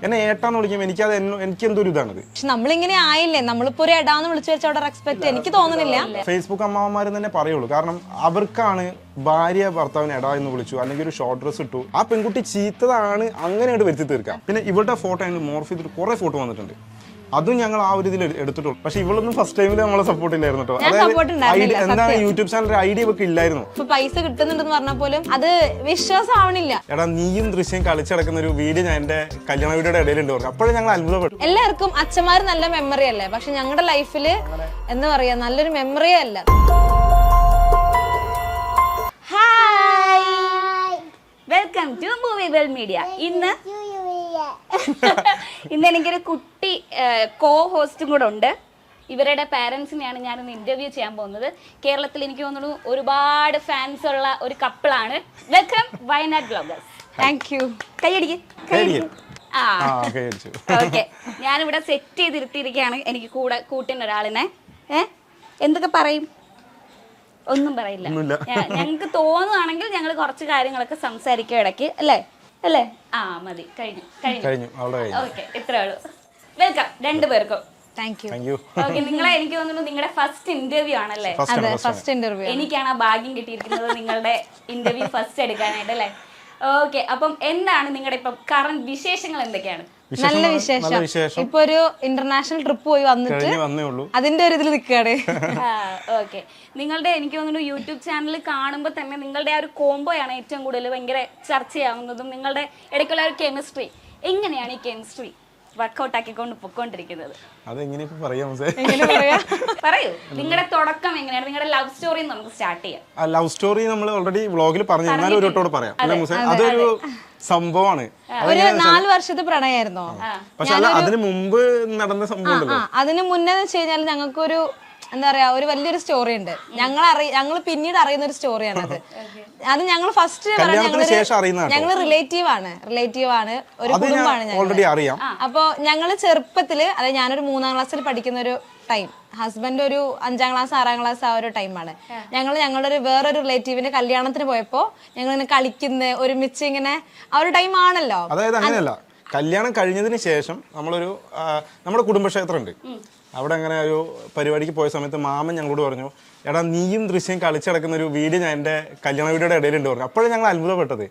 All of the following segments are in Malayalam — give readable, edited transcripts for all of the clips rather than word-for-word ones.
എന്നെ ഏട്ടാന്ന് വിളിക്കുമ്പോൾ എനിക്ക് എന്തൊരു ഇതാണത്. പക്ഷെ നമ്മളിങ്ങനെ ആയില്ലേ, നമ്മളിപ്പോ ഒരു എടാന്ന് വിളിച്ചു വെച്ച അവിടെ റെസ്പെക്ട് എനിക്ക് തോന്നുന്നില്ല. ഫേസ്ബുക്ക് അമ്മാവന്മാർ തന്നെ പറയുള്ളൂ. കാരണം അവർക്കാണ് ഭാര്യ ഭർത്താവിനെ എടാ എന്ന് വിളിച്ചു അല്ലെങ്കിൽ ഒരു ഷോർട്ട് ഡ്രസ് ഇട്ടു, ആ പെൺകുട്ടി ചീത്തതാണ് അങ്ങനെയായിട്ട് വരുത്തി തീർക്കാം. പിന്നെ ഇവളുടെ ഫോട്ടോ ഞങ്ങൾ മോർഫ് ചെയ്തിട്ട് കുറെ ഫോട്ടോ വന്നിട്ടുണ്ട്, അതും ഞങ്ങൾ ആ ഒരു ഇതിൽ എടുത്തിട്ടുള്ളൂ. പക്ഷെ ഇവളൊന്നും ഫസ്റ്റ് ടൈമിൽ നമ്മളെ സപ്പോർട്ട് ഇല്ലായിരുന്നു കേട്ടോ. അതായത് എന്താണ് യൂട്യൂബ് ചാനൽ ഐഡിയ ഒക്കെ ഇല്ലായിരുന്നു. ഇപ്പൊ പൈസ കിട്ടുന്നുണ്ടെന്ന് പറഞ്ഞാൽ പോലും അത് വിശ്വാസം ആവണില്ല. എടാ നീയും ദൃശ്യം കളിച്ചടക്കുന്ന ഒരു വീഡിയോ ഞാൻ എന്റെ കല്യാണ വീഡിയോയുടെ ഇടയിലുണ്ട് പറഞ്ഞു. അപ്പോഴും ഞങ്ങൾ അത്ഭുതപ്പെട്ടു. എല്ലാവർക്കും അച്ഛന്മാർ നല്ല മെമ്മറി അല്ലേ, പക്ഷെ ഞങ്ങളുടെ ലൈഫില് എന്താ പറയാ നല്ലൊരു മെമ്മറിയേ അല്ല. Welcome to movie world media. ഇന്ന് എനിക്കൊരു കുട്ടി കോ ഹോസ്റ്റും കൂടെ ഉണ്ട്. ഇവരുടെ പാരൻസിനെയാണ് ഞാനിന്ന് ഇന്റർവ്യൂ ചെയ്യാൻ പോകുന്നത്. കേരളത്തിൽ എനിക്ക് തോന്നുന്നു ഒരുപാട് ഫാൻസ് ഉള്ള ഒരു കപ്പിളാണ്. Welcome Wayanad bloggers. Thank you. കൈയടിക്ക്. ഓക്കെ, ഞാനിവിടെ സെറ്റ് ചെയ്തിരുത്തിയിരിക്കുകയാണ് എനിക്ക് കൂട്ടിന് ഒരാളിനെ. എന്തൊക്കെ പറയും? ഒന്നും പറയില്ല. ഞങ്ങൾക്ക് തോന്നുവാണെങ്കിൽ ഞങ്ങൾ കുറച്ച് കാര്യങ്ങളൊക്കെ സംസാരിക്കും ഇടയ്ക്ക്, അല്ലേ? മതി, കഴിഞ്ഞു. ഓക്കെ, ഇത്രേ ഉള്ളൂ. വെൽക്കം രണ്ടുപേർക്കും. ഓക്കെ, നിങ്ങളെ എനിക്ക് തോന്നുന്നു നിങ്ങളുടെ ഫസ്റ്റ് ഇന്റർവ്യൂ ആണല്ലേ? First interview. എനിക്കാണ് ആ ഭാഗ്യം കിട്ടിയിരിക്കുന്നത് നിങ്ങളുടെ ഇന്റർവ്യൂ ഫസ്റ്റ് എടുക്കാനായിട്ട്, അല്ലേ? ഓക്കെ, അപ്പം എന്താണ് നിങ്ങളുടെ ഇപ്പം കറന്റ് വിശേഷങ്ങൾ എന്തൊക്കെയാണ്? നല്ല വിശേഷം. ഇപ്പൊ ഒരു ഇന്റർനാഷണൽ ട്രിപ്പ് പോയി വന്നിട്ട് അതിന്റെ ഒരു ഇതിൽ നിൽക്കുകയാണ്. ഓക്കെ, നിങ്ങളുടെ എനിക്ക് തോന്നുന്നു യൂട്യൂബ് ചാനൽ കാണുമ്പോൾ തന്നെ നിങ്ങളുടെ ആ ഒരു കോംബോയാണ് ഏറ്റവും കൂടുതൽ ഭയങ്കര ചർച്ചയാവുന്നതും. നിങ്ങളുടെ ഇടയ്ക്കുള്ള ഒരു കെമിസ്ട്രി, എങ്ങനെയാണ് ഈ കെമിസ്ട്രി വർക്ക്ഔട്ട് ആക്കിക്കൊണ്ട് പൊക്കോണ്ടിരിക്കുന്നത്? പറയൂ, നിങ്ങളുടെ തുടക്കം എങ്ങനെയാണ്? നിങ്ങളുടെ ലവ് സ്റ്റോറി നമുക്ക് സ്റ്റാർട്ട് ചെയ്യാം. ലവ് സ്റ്റോറി നമ്മൾ ഓൾറെഡി വ്ളോഗിൽ പറഞ്ഞു, എന്നാലും ഒരു വട്ടോട് പറയാം. അതൊരു സംഭവമാണ്. ഒരു 4 വർഷത്തെ പ്രണയമായിരുന്നോ? പക്ഷെ അതിന് മുമ്പ് നടന്ന സംഭവം. അതിന് മുന്നേ വെച്ച് കഴിഞ്ഞാൽ ഞങ്ങൾക്കൊരു എന്താ പറയാ ഒരു വലിയൊരു സ്റ്റോറി ഉണ്ട്. ഞങ്ങൾ പിന്നീട് അറിയുന്ന ഒരു സ്റ്റോറിയാണ് അത് ഞങ്ങൾ ഫസ്റ്റ് ഞങ്ങൾ റിലേറ്റീവ് ആണ്, ഒരു കുടുംബമാണ്. അപ്പൊ ഞങ്ങള് ചെറുപ്പത്തില്, അതായത് ഞാനൊരു 3ാം ക്ലാസ്സിൽ പഠിക്കുന്ന ഒരു ടൈം, ഹസ്ബൻഡ് ഒരു 5ാം ക്ലാസ് 6ാം ക്ലാസ് ആ ഒരു ടൈമാണ്. ഞങ്ങളുടെ ഒരു വേറൊരു റിലേറ്റീവിന്റെ കല്യാണത്തിന് പോയപ്പോ ഞങ്ങൾ ഇങ്ങനെ കളിക്കുന്ന ഒരുമിച്ച് ഇങ്ങനെ ആ ഒരു ടൈം ആണല്ലോ. അതായത് അങ്ങനെയല്ല, കല്യാണം കഴിഞ്ഞതിന് ശേഷം നമ്മുടെ കുടുംബക്ഷേത്രം ഉണ്ട്, അവിടെ അങ്ങനെ ഒരു പരിപാടിക്ക് പോയ സമയത്ത് മാമൻ ഞങ്ങളോട് പറഞ്ഞു, എടാ നീയും ദൃശ്യം കളിച്ചടക്കുന്ന ഒരു വീഡിയോ ഞാൻ എന്റെ കല്യാണ വീഡിയോയുടെ ഇടയിലുണ്ട് പറഞ്ഞു. അപ്പോഴും ഞങ്ങൾ അത്ഭുതപ്പെട്ടത്.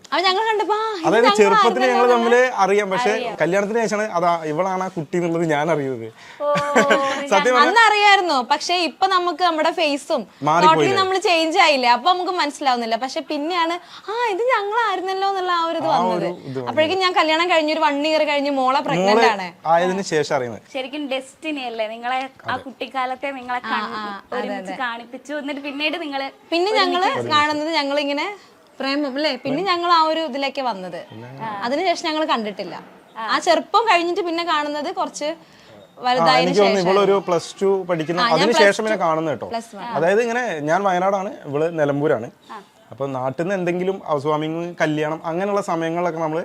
അതായത് ചെറുപ്പത്തിൽ ഞങ്ങൾ തമ്മിൽ അറിയാം, പക്ഷെ കല്യാണത്തിന് ശേഷമാണ് അതാ ഇവളാണ് ആ കുട്ടി എന്നുള്ളത് ഞാൻ അറിയുന്നത്. സത്യം അറിയായിരുന്നു, പക്ഷെ ഇപ്പൊ നമുക്ക് നമ്മുടെ ഫേസും നമ്മൾ ചേഞ്ച് ആയില്ലേ, അപ്പൊ നമുക്ക് മനസ്സിലാവുന്നില്ല. പക്ഷെ പിന്നെയാണ് ഇത് ഞങ്ങളായിരുന്നല്ലോ എന്നുള്ള ആ ഒരു ഇത് വന്നത്. അപ്പോഴേക്കും ഞാൻ കല്യാണം കഴിഞ്ഞൊരു 1 ഇയർ കഴിഞ്ഞ് മോളെ പ്രഗ്നന്റ് ആണ് ആയതിനു ശേഷം അറിയുന്നത്. ശരിക്കും ഡെസ്റ്റിനി അല്ലേ നിങ്ങളെ ആ കുട്ടിക്കാലത്തെ നിങ്ങളെ കാണിപ്പിച്ചു. പിന്നെ ഞങ്ങള് കാണുന്നത് ഞങ്ങളിങ്ങനെ പ്രേമം അല്ലേ, പിന്നെ ഞങ്ങൾ ആ ഒരു ഇതിലേക്ക് വന്നത്. അതിനുശേഷം ഞങ്ങൾ കണ്ടിട്ടില്ല. ആ ചെറുപ്പം കഴിഞ്ഞിട്ട് പിന്നെ കാണുന്നത് കുറച്ച് വലുതായതിനു ശേഷം. ഇവളൊരു +2 പഠിക്കുന്ന അതിനുശേഷം കാണുന്നത് കേട്ടോ. അതായത് ഇങ്ങനെ ഞാൻ വയനാടാണ്, ഇവള് നിലമ്പൂരാണ്. അപ്പൊ നാട്ടിൽ നിന്ന് എന്തെങ്കിലും ഹൗസ് വാമിങ്, കല്യാണം അങ്ങനെയുള്ള സമയങ്ങളിലൊക്കെ നമ്മള്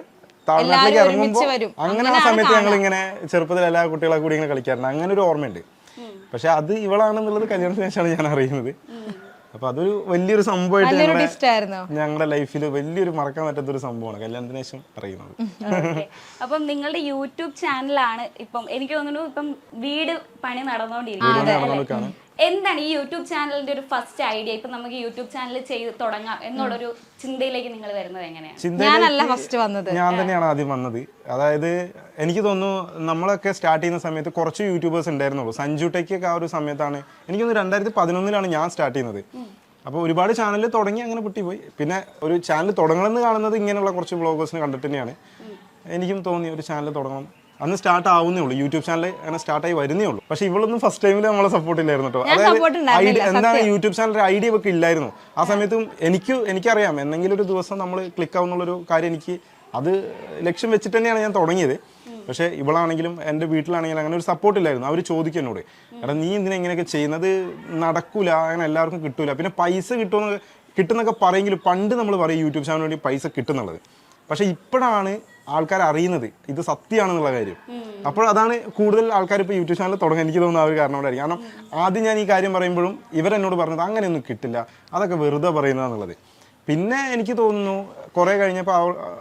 താഴ്നാട്ടിലേക്ക് ഇറങ്ങുമ്പോൾ അങ്ങനെയുള്ള സമയത്ത് ഞങ്ങൾ ഇങ്ങനെ ചെറുപ്പത്തിൽ എല്ലാ കുട്ടികളെ കൂടി ഇങ്ങനെ കളിക്കാറുണ്ട്. അങ്ങനെ ഒരു ഓർമ്മയുണ്ട്. പക്ഷെ അത് ഇവളാണെന്നുള്ളത് കല്യാണത്തിന് ശേഷമാണ് ഞാൻ അറിയുന്നത്. അപ്പൊ അതൊരു വലിയൊരു സംഭവമായിട്ട് ഞങ്ങളുടെ ലൈഫിൽ വലിയൊരു മറക്കാൻ പറ്റാത്തൊരു സംഭവമാണ് കല്യാണത്തിന് ശേഷം അറിയുന്നത്. അപ്പം നിങ്ങളുടെ യൂട്യൂബ് ചാനലാണ് ഇപ്പം എനിക്ക് തോന്നുന്നു ഇപ്പം വീട് പണി നടന്നുകൊണ്ടിരിക്കുന്നത്. എന്താണ് ഈ യൂട്യൂബ് ചാനലിന്റെ ഒരു ഫസ്റ്റ് ഐഡിയ? ഇപ്പൊ നമുക്ക് യൂട്യൂബ് ചാനൽ ചെയ്ത് തുടങ്ങാം എന്നുള്ളൊരു ചിന്തയിലേക്ക് നിങ്ങൾ വരുന്നത് എങ്ങനെയാണ്? ഞാൻ തന്നെയാണ് ആദ്യം വന്നത്. അതായത് എനിക്ക് തോന്നുന്നു നമ്മളൊക്കെ സ്റ്റാർട്ട് ചെയ്യുന്ന സമയത്ത് കുറച്ച് യൂട്യൂബേഴ്സ് ഉണ്ടായിരുന്നുള്ളൂ. സഞ്ജു ടെക്കൊക്കെ ആ ഒരു സമയത്താണ്, എനിക്ക് തോന്നുന്നു 2011 ഞാൻ സ്റ്റാർട്ട് ചെയ്യുന്നത്. അപ്പോൾ ഒരുപാട് ചാനൽ തുടങ്ങി അങ്ങനെ പൊട്ടിപ്പോയി. പിന്നെ ഒരു ചാനൽ തുടങ്ങണമെന്ന് കാണുന്നത് ഇങ്ങനെയുള്ള കുറച്ച് വ്ളോഗേഴ്സിനെ കണ്ടിട്ട് തന്നെയാണ് എനിക്കും തോന്നി ഒരു ചാനൽ തുടങ്ങണം. അന്ന് സ്റ്റാർട്ട് ആവുന്നേ ഉള്ളൂ, യൂട്യൂബ് ചാനൽ അങ്ങനെ സ്റ്റാർട്ടായി വരുന്നേ ഉള്ളൂ. പക്ഷെ ഇവളൊന്നും ഫസ്റ്റ് ടൈമിൽ നമ്മളെ സപ്പോർട്ട് ഇല്ലായിരുന്നു കേട്ടോ. അതായത് എന്താണ് യൂട്യൂബ് ചാനൽ ഐഡിയ ഒക്കെ ഇല്ലായിരുന്നു ആ സമയത്തും. എനിക്കറിയാം എന്തെങ്കിലും ഒരു ദിവസം നമ്മൾ ക്ലിക്ക് ആവുന്നുള്ളൊരു കാര്യം, എനിക്ക് അത് ലക്ഷ്യം വെച്ചിട്ട് തന്നെയാണ് ഞാൻ തുടങ്ങിയത്. പക്ഷേ ഇവളാണെങ്കിലും എൻ്റെ വീട്ടിലാണെങ്കിലും അങ്ങനെ ഒരു സപ്പോർട്ട് ഇല്ലായിരുന്നു. അവർ ചോദിക്കും എന്നോട്, എടാ നീ എന്തിനാ ഇങ്ങനെയൊക്കെ ചെയ്യുന്നത്, നടക്കൂല, അങ്ങനെ എല്ലാവർക്കും കിട്ടൂല, പിന്നെ പൈസ കിട്ടുന്നൊക്കെ പറയെങ്കിലും പണ്ട് നമ്മൾ പറയും യൂട്യൂബ് ചാനലിന് വേണ്ടി പൈസ കിട്ടുന്നുള്ളത്. പക്ഷെ ഇപ്പോഴാണ് ആൾക്കാർ അറിയുന്നത് ഇത് സത്യമാണെന്നുള്ള കാര്യം. അപ്പോൾ അതാണ് കൂടുതൽ ആൾക്കാർ ഇപ്പോൾ യൂട്യൂബ് ചാനൽ തുടങ്ങാൻ എനിക്ക് തോന്നുന്ന ആ ഒരു കാരണം കൊണ്ടായിരിക്കും. കാരണം ആദ്യം ഞാൻ ഈ കാര്യം പറയുമ്പോഴും ഇവരെന്നോട് പറഞ്ഞത് അങ്ങനെയൊന്നും കിട്ടില്ല, അതൊക്കെ വെറുതെ പറയുന്നതെന്നുള്ളത്. പിന്നെ എനിക്ക് തോന്നുന്നു കുറേ കഴിഞ്ഞപ്പോൾ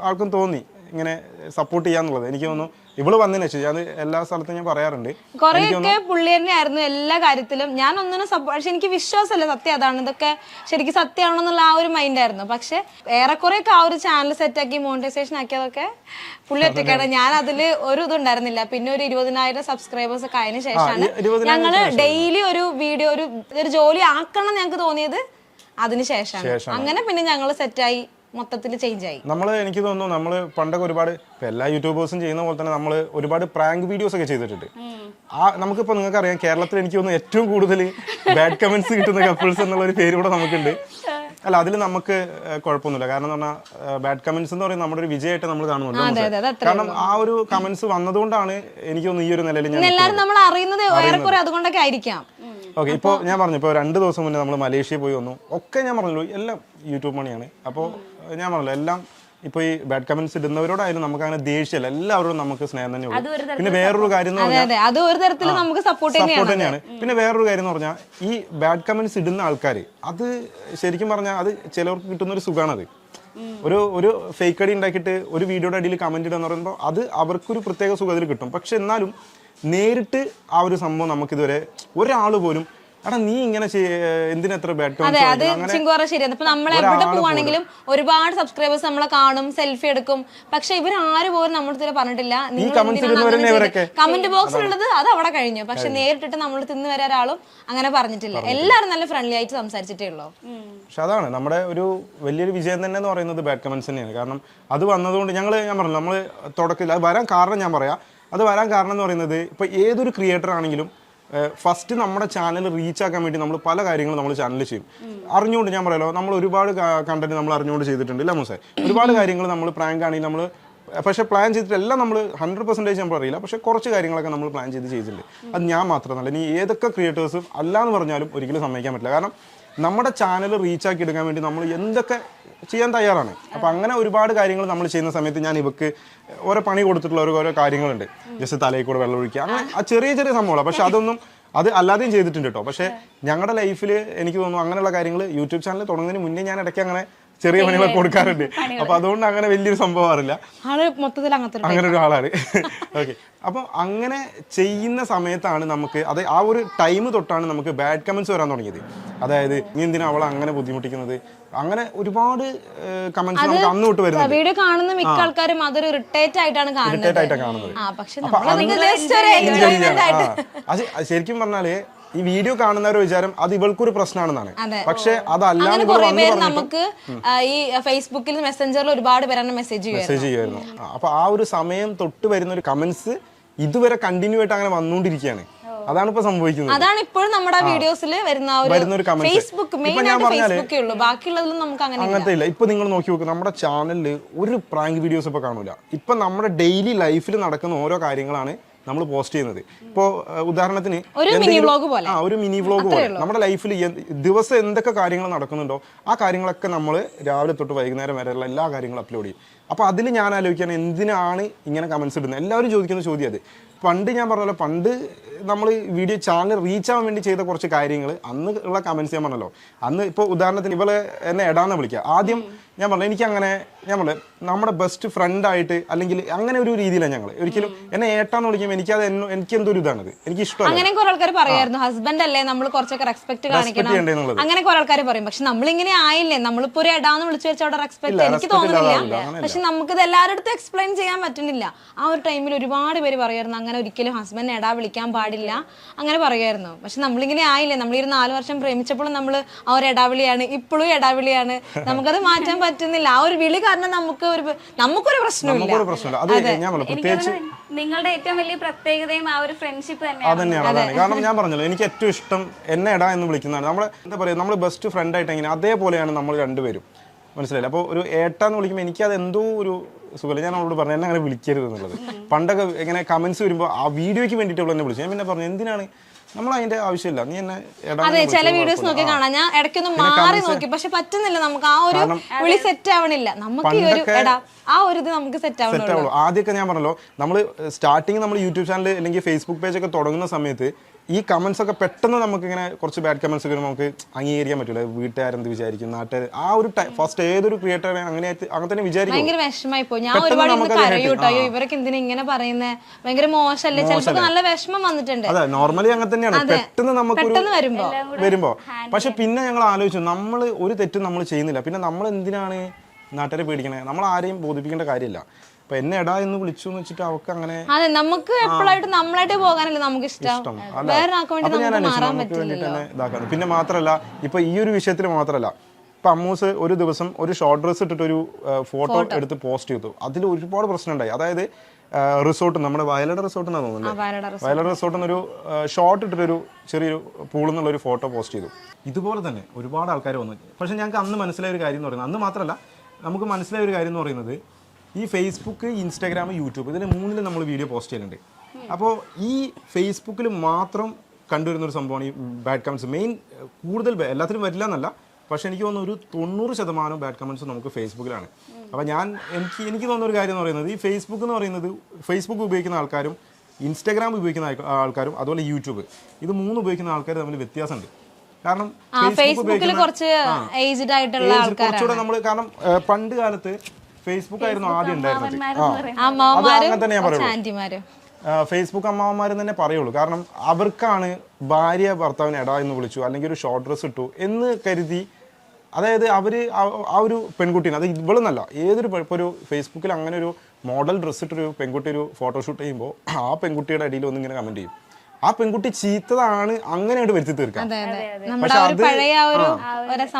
ആൾക്കും തോന്നി ഇങ്ങനെ സപ്പോർട്ട് ചെയ്യാന്നുള്ളത്. എനിക്ക് തോന്നുന്നു ഇവള് വന്നതിന് ശേഷം ഞാൻ എല്ലാ സ്ഥലത്തും ഞാൻ പറയാറുണ്ട്, കുറെയൊക്കെ പുള്ളി തന്നെയായിരുന്നു എല്ലാ കാര്യത്തിലും. ഞാൻ ഒന്നിനും പക്ഷെ എനിക്ക് വിശ്വാസമല്ല സത്യം അതാണ്, ഇതൊക്കെ ശരിക്കും സത്യമാണെന്നുള്ള ആ ഒരു മൈൻഡ് ആയിരുന്നു. പക്ഷെ ഏറെക്കുറെയൊക്കെ ആ ഒരു ചാനൽ സെറ്റാക്കി മോണിറ്റൈസേഷൻ ആക്കിയതൊക്കെ പുള്ളി ഒറ്റയ്ക്കാണ്. ഞാൻ അതില് ഒരു ഇതുണ്ടായിരുന്നില്ല. പിന്നെ ഒരു 20,000 സബ്സ്ക്രൈബേഴ്സ് ഒക്കെ ആയതിനു ശേഷമാണ് ഞങ്ങള് ഡെയിലി ഒരു വീഡിയോ ഒരു ജോലി ആക്കണം ഞങ്ങൾക്ക് തോന്നിയത് അതിന് ശേഷമാണ്. അങ്ങനെ പിന്നെ ഞങ്ങൾ സെറ്റായി മൊത്തത്തിൽ ചേഞ്ച് ആയി. എനിക്ക് തോന്നുന്നു നമ്മള് പണ്ടൊക്കെ ഒരുപാട് എല്ലാ യൂട്യൂബേഴ്സും ചെയ്യുന്ന പോലെ തന്നെ നമ്മൾ ഒരുപാട് പ്രാങ്ക് വീഡിയോസ് ഒക്കെ ചെയ്തിട്ടുണ്ട്. നമുക്കിപ്പോൾ നിങ്ങൾക്ക് അറിയാം, കേരളത്തിൽ എനിക്ക് തോന്നുന്നു ഏറ്റവും കൂടുതൽ ബാഡ് കമന്റ്സ് കിട്ടുന്ന കപ്പിൾസ് എന്നുള്ള ഒരു പേര് കൂടെ നമുക്കുണ്ട്. അല്ല, അതിൽ നമുക്ക് കുഴപ്പമൊന്നുമില്ല. കാരണം എന്ന് പറഞ്ഞാൽ ബാഡ് കമന്റ്സ് എന്ന് പറയുന്നത് നമ്മുടെ ഒരു വിജയമായിട്ട് നമ്മൾ കാണുന്നുണ്ട്. കാരണം ആ ഒരു കമന്റ്സ് വന്നതുകൊണ്ടാണ് എനിക്ക് തോന്നുന്നു ഈ ഒരു നിലയിൽ ഞാൻ അതുകൊണ്ടൊക്കെ ആയിരിക്കാം. ഓക്കെ, ഇപ്പോൾ ഞാൻ പറഞ്ഞു, ഇപ്പോൾ 2 ദിവസം മുന്നേ നമ്മൾ മലേഷ്യയിൽ പോയി വന്നു. ഒക്കെ ഞാൻ പറഞ്ഞല്ലോ എല്ലാം യൂട്യൂബ് മണിയാണ്. അപ്പോൾ ഞാൻ പറഞ്ഞല്ലോ എല്ലാം ഇപ്പോൾ ഈ ബാഡ് കമന്റ്സ് ഇടുന്നവരോടായാലും നമുക്ക് അങ്ങനെ ദേഷ്യമല്ല, എല്ലാവരോടും നമുക്ക് സ്നേഹം തന്നെ ഉള്ളൂ. പിന്നെ വേറൊരു കാര്യം സപ്പോർട്ട് തന്നെയാണ്. പിന്നെ വേറൊരു കാര്യം എന്ന് പറഞ്ഞാൽ ഈ ബാഡ് കമന്റ്സ് ഇടുന്ന ആൾക്കാർ, അത് ശരിക്കും പറഞ്ഞാൽ അത് ചിലവർക്ക് കിട്ടുന്ന ഒരു സുഖമാണത്. ഒരു ഫേക്ക് ഐഡി ഉണ്ടാക്കിയിട്ട് ഒരു വീഡിയോയുടെ അടിയിൽ കമന്റ് ഇടുക എന്ന് പറയുമ്പോൾ അത് അവർക്കൊരു പ്രത്യേക സുഖത്തിൽ കിട്ടും. പക്ഷെ എന്നാലും നേരിട്ട് ആ ഒരു സംഭവം നമുക്കിതുവരെ ഒരാൾ പോലും എടാ നീ ഇങ്ങനെ എന്തിനെത്ര ബാഡ് കമന്റ്സ് ശരിയാണ്. ഇപ്പൊ നമ്മൾ എവിടെ പോവാണെങ്കിലും ഒരുപാട് സബ്സ്ക്രൈബേഴ്സ് നമ്മളെ കാണും, സെൽഫി എടുക്കും. പക്ഷെ ഇവരാരും പോലും നമ്മുടെ പറഞ്ഞിട്ടില്ല കമന്റ് ബോക്സിലുള്ളത് അത് അവിടെ കഴിഞ്ഞു. പക്ഷെ നേരിട്ടിട്ട് നമ്മൾ തിന്ന് വരെ ഒരാളും അങ്ങനെ പറഞ്ഞിട്ടില്ല. എല്ലാവരും നല്ല ഫ്രണ്ട്ലി ആയിട്ട് സംസാരിച്ചിട്ടേ ഉള്ളൂ. പക്ഷെ അതാണ് നമ്മുടെ ഒരു വലിയൊരു വിജയം തന്നെ എന്ന് പറയുന്നത് ബാഡ് കമന്റ്സ് തന്നെയാണ്. കാരണം അത് വന്നതുകൊണ്ട് ഞാൻ പറഞ്ഞു നമ്മൾ തുടക്കത്തിൽ അത് വരാൻ കാരണം ഞാൻ പറയാം. അത് വരാൻ കാരണം എന്ന് പറയുന്നത് ഇപ്പോൾ ഏതൊരു ക്രിയേറ്റർ ആണെങ്കിലും ഫസ്റ്റ് നമ്മുടെ ചാനൽ റീച്ച് ആക്കാൻ വേണ്ടി നമ്മൾ പല കാര്യങ്ങളും നമ്മൾ ചാനലിൽ ചെയ്യും. അറിഞ്ഞുകൊണ്ട് ഞാൻ പറയാലോ, നമ്മൾ ഒരുപാട് കണ്ടന്റ് നമ്മൾ അറിഞ്ഞുകൊണ്ട് ചെയ്തിട്ടുണ്ട്. ഇല്ല മൂസേ, ഒരുപാട് കാര്യങ്ങൾ നമ്മൾ പ്രാങ്ക് ആണെങ്കിൽ നമ്മൾ പക്ഷേ പ്ലാൻ ചെയ്തിട്ടെല്ലാം നമ്മൾ 100% നമ്മൾ അറിയില്ല. പക്ഷേ കുറച്ച് കാര്യങ്ങളൊക്കെ നമ്മൾ പ്ലാൻ ചെയ്തിട്ടുണ്ട്. അത് ഞാൻ മാത്രമല്ല, ഇനി ഏതൊക്കെ ക്രിയേറ്റേഴ്സും അല്ലാന്ന് പറഞ്ഞാലും ഒരിക്കലും സമ്മതിക്കാൻ പറ്റില്ല. കാരണം നമ്മുടെ ചാനൽ റീച്ചാക്കി എടുക്കാൻ വേണ്ടി നമ്മൾ എന്തൊക്കെ ചെയ്യാൻ തയ്യാറാണ്. അപ്പോൾ അങ്ങനെ ഒരുപാട് കാര്യങ്ങൾ നമ്മൾ ചെയ്യുന്ന സമയത്ത് ഞാൻ ഇവക്ക് ഓരോ പണി കൊടുത്തിട്ടുള്ള ഓരോ കാര്യങ്ങളുണ്ട്. ജസ്റ്റ് തലയിൽ കൂടെ വെള്ളം ഒഴിക്കുക, അങ്ങനെ ആ ചെറിയ സംഭവമാണ്. പക്ഷെ അതൊന്നും അത് അല്ലാതെയും ചെയ്തിട്ടുണ്ട് കേട്ടോ. പക്ഷേ ഞങ്ങളുടെ ലൈഫിൽ എനിക്ക് തോന്നുന്നു അങ്ങനെയുള്ള കാര്യങ്ങൾ യൂട്യൂബ് ചാനൽ തുടങ്ങുന്നതിന് മുന്നേ ഞാൻ ഇടയ്ക്ക് അങ്ങനെ ചെറിയ പണികളൊക്കെ കൊടുക്കാറുണ്ട്. അപ്പൊ അതുകൊണ്ട് അങ്ങനെ വലിയൊരു സംഭവമാറില്ല, അങ്ങനെ ഒരു ആളാണ്. ഓക്കെ, അപ്പോൾ അങ്ങനെ ചെയ്യുന്ന സമയത്താണ് നമുക്ക് അത് ആ ഒരു ടൈം തൊട്ടാണ് നമുക്ക് ബാഡ് കമന്റ്സ് വരാൻ തുടങ്ങിയത്. അതായത് നീ എന്തിനാ അവളെ അങ്ങനെ ബുദ്ധിമുട്ടിക്കുന്നത്, അങ്ങനെ ഒരുപാട് കമന്റ്സ് നമുക്ക് അന്ന് തൊട്ട് വരുന്നത്. വീഡിയോ കാണുന്ന മിക്ക ആൾക്കാരും അതൊരു ഇറിറ്റേറ്റ് ആയിട്ടാണ് കാണുന്നത്. അത് ശരിക്കും പറഞ്ഞാല് ഈ വീഡിയോ കാണുന്നവരുടെ വിചാരം അത് ഇവൾക്കൊരു പ്രശ്നമാണെന്നാണ്. പക്ഷെ അതല്ല, നമുക്ക് ഈ ഫേസ്ബുക്കിൽ മെസ്സഞ്ചറിൽ ഒരുപാട് പേരാണ് മെസ്സേജ് ചെയ്യുമായിരുന്നു. അപ്പൊ ആ ഒരു സമയം തൊട്ട് വരുന്ന ഒരു കമന്റ്സ് ഇതുവരെ കണ്ടിന്യൂ ആയിട്ട് അങ്ങനെ വന്നുകൊണ്ടിരിക്കുകയാണ്. അതാണ് ഇപ്പൊ സംഭവിക്കുന്നത്. അതാണ് ഇപ്പോഴും നമ്മുടെ വീഡിയോസിൽ വരുന്ന ഒരു ഫേസ്ബുക്ക് ബാക്കിയുള്ളതിലും നമുക്ക് അങ്ങനത്തെ ഇല്ല. ഇപ്പൊ നിങ്ങൾ നോക്കി നോക്കുക, നമ്മുടെ ചാനലിൽ ഒരു പ്രാങ്ക് വീഡിയോസ് ഇപ്പൊ കാണൂല. ഇപ്പൊ നമ്മുടെ ഡെയിലി ലൈഫിൽ നടക്കുന്ന ഓരോ കാര്യങ്ങളാണ് നമ്മൾ പോസ്റ്റ് ചെയ്യുന്നത്. ഇപ്പോൾ ഉദാഹരണത്തിന് ഒരു മിനി വ്ലോഗ് പോലെ നമ്മുടെ ലൈഫിൽ ദിവസം എന്തൊക്കെ കാര്യങ്ങൾ നടക്കുന്നുണ്ടോ ആ കാര്യങ്ങളൊക്കെ നമ്മൾ രാവിലെ തൊട്ട് വൈകുന്നേരം വരെയുള്ള എല്ലാ കാര്യങ്ങളും അപ്ലോഡ് ചെയ്യും. അപ്പോൾ അതിൽ ഞാൻ ആലോചിക്കുകയാണ് എന്തിനാണ് ഇങ്ങനെ കമന്റ്സ് ഇടുന്നത്. എല്ലാവരും ചോദിക്കുന്ന ചോദ്യം അത്. പണ്ട് ഞാൻ പറഞ്ഞല്ലോ, പണ്ട് നമ്മൾ വീഡിയോ ചാനൽ റീച്ച് ആവാൻ വേണ്ടി ചെയ്ത കുറച്ച് കാര്യങ്ങൾ അന്ന് ഉള്ള കമന്റ്സ് ഞാൻ പറഞ്ഞല്ലോ. അന്ന് ഇപ്പോൾ ഉദാഹരണത്തിന് ഇവളെ എന്നെ എടാന്ന് വിളിക്കുക. ആദ്യം ഞാൻ പറഞ്ഞു എനിക്കങ്ങനെ ഞാൻ പറഞ്ഞു നമ്മുടെ ബെസ്റ്റ് ഫ്രണ്ടായിട്ട് അല്ലെങ്കിൽ അങ്ങനെ ഒരു രീതിയിലാണ് ഞങ്ങൾ ഒരിക്കലും എന്നെ ഏട്ടാന്ന് വിളിക്കുമ്പോൾ എനിക്കത് എനിക്ക് എന്തൊരു ഇതാണത്, എനിക്ക് ഇഷ്ടമല്ല. അങ്ങനെ കുറെ ആൾക്കാർ പറയായിരുന്നു, ഹസ്ബൻഡ് അല്ലേ നമ്മൾ കുറച്ചൊക്കെ റെസ്പെക്ട് കാണിക്കണം അങ്ങനെ കുറെ ആൾക്കാർ പറയും. പക്ഷെ നമ്മളിങ്ങനെ ആയില്ലേ, നമ്മളിപ്പോ ഒരു എടാന്ന് വിളിച്ചു വെച്ച അവിടെ റെസ്പെക്ട് എനിക്ക് തോന്നുന്നില്ല. പക്ഷെ നമുക്കിത് എല്ലാവരുടെ അടുത്തും എക്സ്പ്ലെയിൻ ചെയ്യാൻ പറ്റുന്നില്ല. ആ ഒരു ടൈമിൽ ഒരുപാട് പേര് പറയായിരുന്നു അങ്ങനെ ഒരിക്കലും ഹസ്ബൻഡ് എടാ വിളിക്കാൻ പാടില്ല അങ്ങനെ പറയായിരുന്നു. പക്ഷെ നമ്മളിങ്ങനെ ആയില്ലേ, നമ്മൾ ഈ 4 വർഷം പ്രേമിച്ചപ്പോഴും നമ്മൾ ആ ഒരു എടാവിളിയാണ്, ഇപ്പോഴും എടാവിളിയാണ്. നമുക്കത് മാറ്റാൻ പറ്റുന്നില്ല. ആ ഒരു വിളി കാരണം നമുക്കൊരു പ്രശ്നമില്ല. നിങ്ങളുടെ ഏറ്റവും വലിയ പ്രത്യേകതയും ആ ഒരു ഫ്രണ്ട്ഷിപ്പ് തന്നെയാണ്. അതാണ് കാരണം ഞാൻ പറഞ്ഞല്ലോ, എനിക്ക് ഏറ്റവും ഇഷ്ടം എന്നെ എടാ എന്ന് വിളിക്കുന്നതാണ്. നമ്മളെ എന്താ പറയുക, നമ്മൾ ബെസ്റ്റ് ഫ്രണ്ട് ആയിട്ട് എങ്ങനെ അതേപോലെയാണ് നമ്മൾ രണ്ടുപേരും, മനസ്സിലായില്ല. അപ്പോൾ ഒരു ഏട്ടാന്ന് വിളിക്കുമ്പോൾ എനിക്കത് എന്തോ ഒരു സുഖമില്ല. ഞാൻ അവളോട് പറഞ്ഞു എന്നെ അങ്ങനെ വിളിക്കരുത് എന്നുള്ളത്. പണ്ടൊക്കെ ഇങ്ങനെ കമന്റ്സ് വരുമ്പോൾ ആ വീഡിയോയ്ക്ക് വേണ്ടിയിട്ട് അവൾ എന്നെ വിളിച്ചു. ഞാൻ പിന്നെ പറഞ്ഞു എന്തിനാണ് നമ്മൾ അതിന്റെ ആവശ്യമില്ല. നീ എന്നെ അതെ, ചില വീഡിയോസ് നോക്കി കാണാം, ഞാൻ ഇടയ്ക്കൊന്ന് മാറി നോക്കി, പക്ഷെ പറ്റുന്നില്ല, നമുക്ക് ആ ഒരു വിളി സെറ്റ് ആവണില്ല. നമുക്ക് ഈ ഒരു ആ ഒരു ഇത് നമുക്ക് സെറ്റ് ആവുള്ളൂ. ആദ്യമൊക്കെ ഞാൻ പറഞ്ഞല്ലോ, നമ്മൾ സ്റ്റാർട്ടിങ് നമ്മൾ യൂട്യൂബ് ചാനൽ അല്ലെങ്കിൽ ഫേസ്ബുക്ക് പേജ് ഒക്കെ തുടങ്ങുന്ന സമയത്ത് ഈ കമന്റ്സ് ഒക്കെ പെട്ടെന്ന് നമുക്ക് ഇങ്ങനെ കുറച്ച് ബാഡ് കമന്റ്സ് ഒക്കെ നമുക്ക് അംഗീകരിക്കാൻ പറ്റില്ല. വീട്ടുകാരെന്ത് വിചാരിക്കും, നാട്ടുകാർ ആ ഒരു ഫസ്റ്റ് ഏതൊരു ക്രിയേറ്റർ അങ്ങനെ തന്നെ വിചാരിക്കും. ഭയങ്കര വിഷമായി പോയി. ഞാൻ ഒരുപാട് കരയൂട്ടോ, ഇവരൊക്കെ എന്തിനാ ഇങ്ങനെ പറയുന്നത്, ഭയങ്കര മോശമല്ലേ, ചിലപ്പോൾ നല്ല വിഷമം വന്നിട്ടുണ്ട്. അതെ, നോർമലി അങ്ങനെ തന്നെയാണ്. പെട്ടെന്ന് നമുക്ക് വരുമ്പോ പക്ഷെ പിന്നെ ഞങ്ങൾ ആലോചിച്ചു, നമ്മൾ ഒരു തെറ്റും നമ്മൾ ചെയ്യുന്നില്ല, പിന്നെ നമ്മൾ എന്തിനാണ് നാട്ടുകാരെ പേടിക്കണേ? നമ്മൾ ആരെയും ബോധിപ്പിക്കേണ്ട കാര്യമില്ല. അപ്പൊ എന്നെ എടാ എന്ന് വിളിച്ചു എന്ന് വെച്ചിട്ട് അവർക്ക് അങ്ങനെ അതെ, നമുക്ക് എപ്പോഴായിട്ട് നമ്മളായിട്ട് പോകാനല്ലേ നമുക്ക് ഇഷ്ടം. ഇതാക്കാണ്. പിന്നെ മാത്രല്ല, ഇപ്പൊ ഈ ഒരു വിഷയത്തിൽ മാത്രല്ല, ഇപ്പൊ അമ്മൂസ് ഒരു ദിവസം ഒരു ഷോർട്ട് ഡ്രസ് ഇട്ടിട്ട് ഒരു ഫോട്ടോ എടുത്ത് പോസ്റ്റ് ചെയ്തു. അതിൽ ഒരുപാട് പ്രശ്നം ഉണ്ടായി. അതായത് റിസോർട്ട്, നമ്മുടെ വയലട റിസോർട്ട് എന്നാണ് തോന്നുന്നത്, വയലട റിസോർട്ടിൽ നിന്ന് ഒരു ഷോർട്ട് ഇട്ടിട്ടൊരു ചെറിയൊരു പൂളിൽ നിന്നുള്ള ഒരു ഫോട്ടോ പോസ്റ്റ് ചെയ്തു. ഇതുപോലെ തന്നെ ഒരുപാട് ആൾക്കാർ വന്നു. പക്ഷെ ഞങ്ങൾക്ക് അന്ന് മനസ്സിലായ ഒരു കാര്യം എന്ന് പറയുന്നത്, അന്ന് മാത്രമല്ല നമുക്ക് മനസ്സിലായ ഒരു കാര്യം എന്ന് പറയുന്നത്, ഈ ഫേസ്ബുക്ക്, ഇൻസ്റ്റാഗ്രാം, യൂട്യൂബ് ഇതിൽ മൂന്നിലും നമ്മൾ വീഡിയോ പോസ്റ്റ് ചെയ്യുന്നുണ്ട്. അപ്പോൾ ഈ ഫേസ്ബുക്കിൽ മാത്രം കണ്ടുവരുന്നൊരു സംഭവമാണ് ഈ ബാഡ് കമൻറ്റ്സ്. മെയിൻ കൂടുതൽ എല്ലാത്തിലും വരില്ല എന്നല്ല, പക്ഷേ എനിക്ക് തോന്നുന്നു ഒരു 90% ബാഡ് കമൻറ്റ്സ് നമുക്ക് ഫേസ്ബുക്കിലാണ്. അപ്പോൾ എനിക്ക് തോന്നുന്ന ഒരു കാര്യം എന്ന് പറയുന്നത്, ഈ ഫേസ്ബുക്ക് എന്ന് പറയുന്നത്, ഫേസ്ബുക്ക് ഉപയോഗിക്കുന്ന ആൾക്കാരും ഇൻസ്റ്റാഗ്രാം ഉപയോഗിക്കുന്ന ആൾക്കാരും അതുപോലെ യൂട്യൂബ്, ഇത് മൂന്ന് ഉപയോഗിക്കുന്ന ആൾക്കാർ തമ്മിൽ വ്യത്യാസമുണ്ട്. കാരണം ഫേസ്ബുക്കിൽ കുറച്ച് ഏജ്ഡ് ആയിട്ടുള്ള കുറച്ചുകൂടെ നമ്മൾ, കാരണം പണ്ട് കാലത്ത് ഫേസ്ബുക്ക് ആയിരുന്നു ആദ്യം ഉണ്ടായിരുന്നത്. അങ്ങനെ തന്നെ ഞാൻ പറയുള്ളൂ, ഫേസ്ബുക്ക് അമ്മാവന്മാരും തന്നെ പറയുള്ളൂ. കാരണം അവർക്കാണ് ഭാര്യ ഭർത്താവിനെ എടാ എന്ന് വിളിച്ചു, അല്ലെങ്കിൽ ഒരു ഷോർട്ട് ഡ്രസ് ഇട്ടു എന്ന് കരുതി, അതായത് അവര് ആ ഒരു പെൺകുട്ടീനെ, അത് ഇവളെന്നല്ല, ഏതൊരു ഇപ്പോൾ ഒരു ഫേസ്ബുക്കിൽ അങ്ങനെ ഒരു മോഡൽ ഡ്രസ് ഇട്ടൊരു പെൺകുട്ടി ഒരു ഫോട്ടോഷൂട്ട് ചെയ്യുമ്പോൾ ആ പെൺകുട്ടിയുടെ അടിയിൽ ഒന്നിങ്ങനെ കമന്റ് ചെയ്യും. ആ പെൺകുട്ടി ചീത്തതാണ് അങ്ങനെയായിട്ട് വരുത്തി തീർക്കാം. പക്ഷെ അത്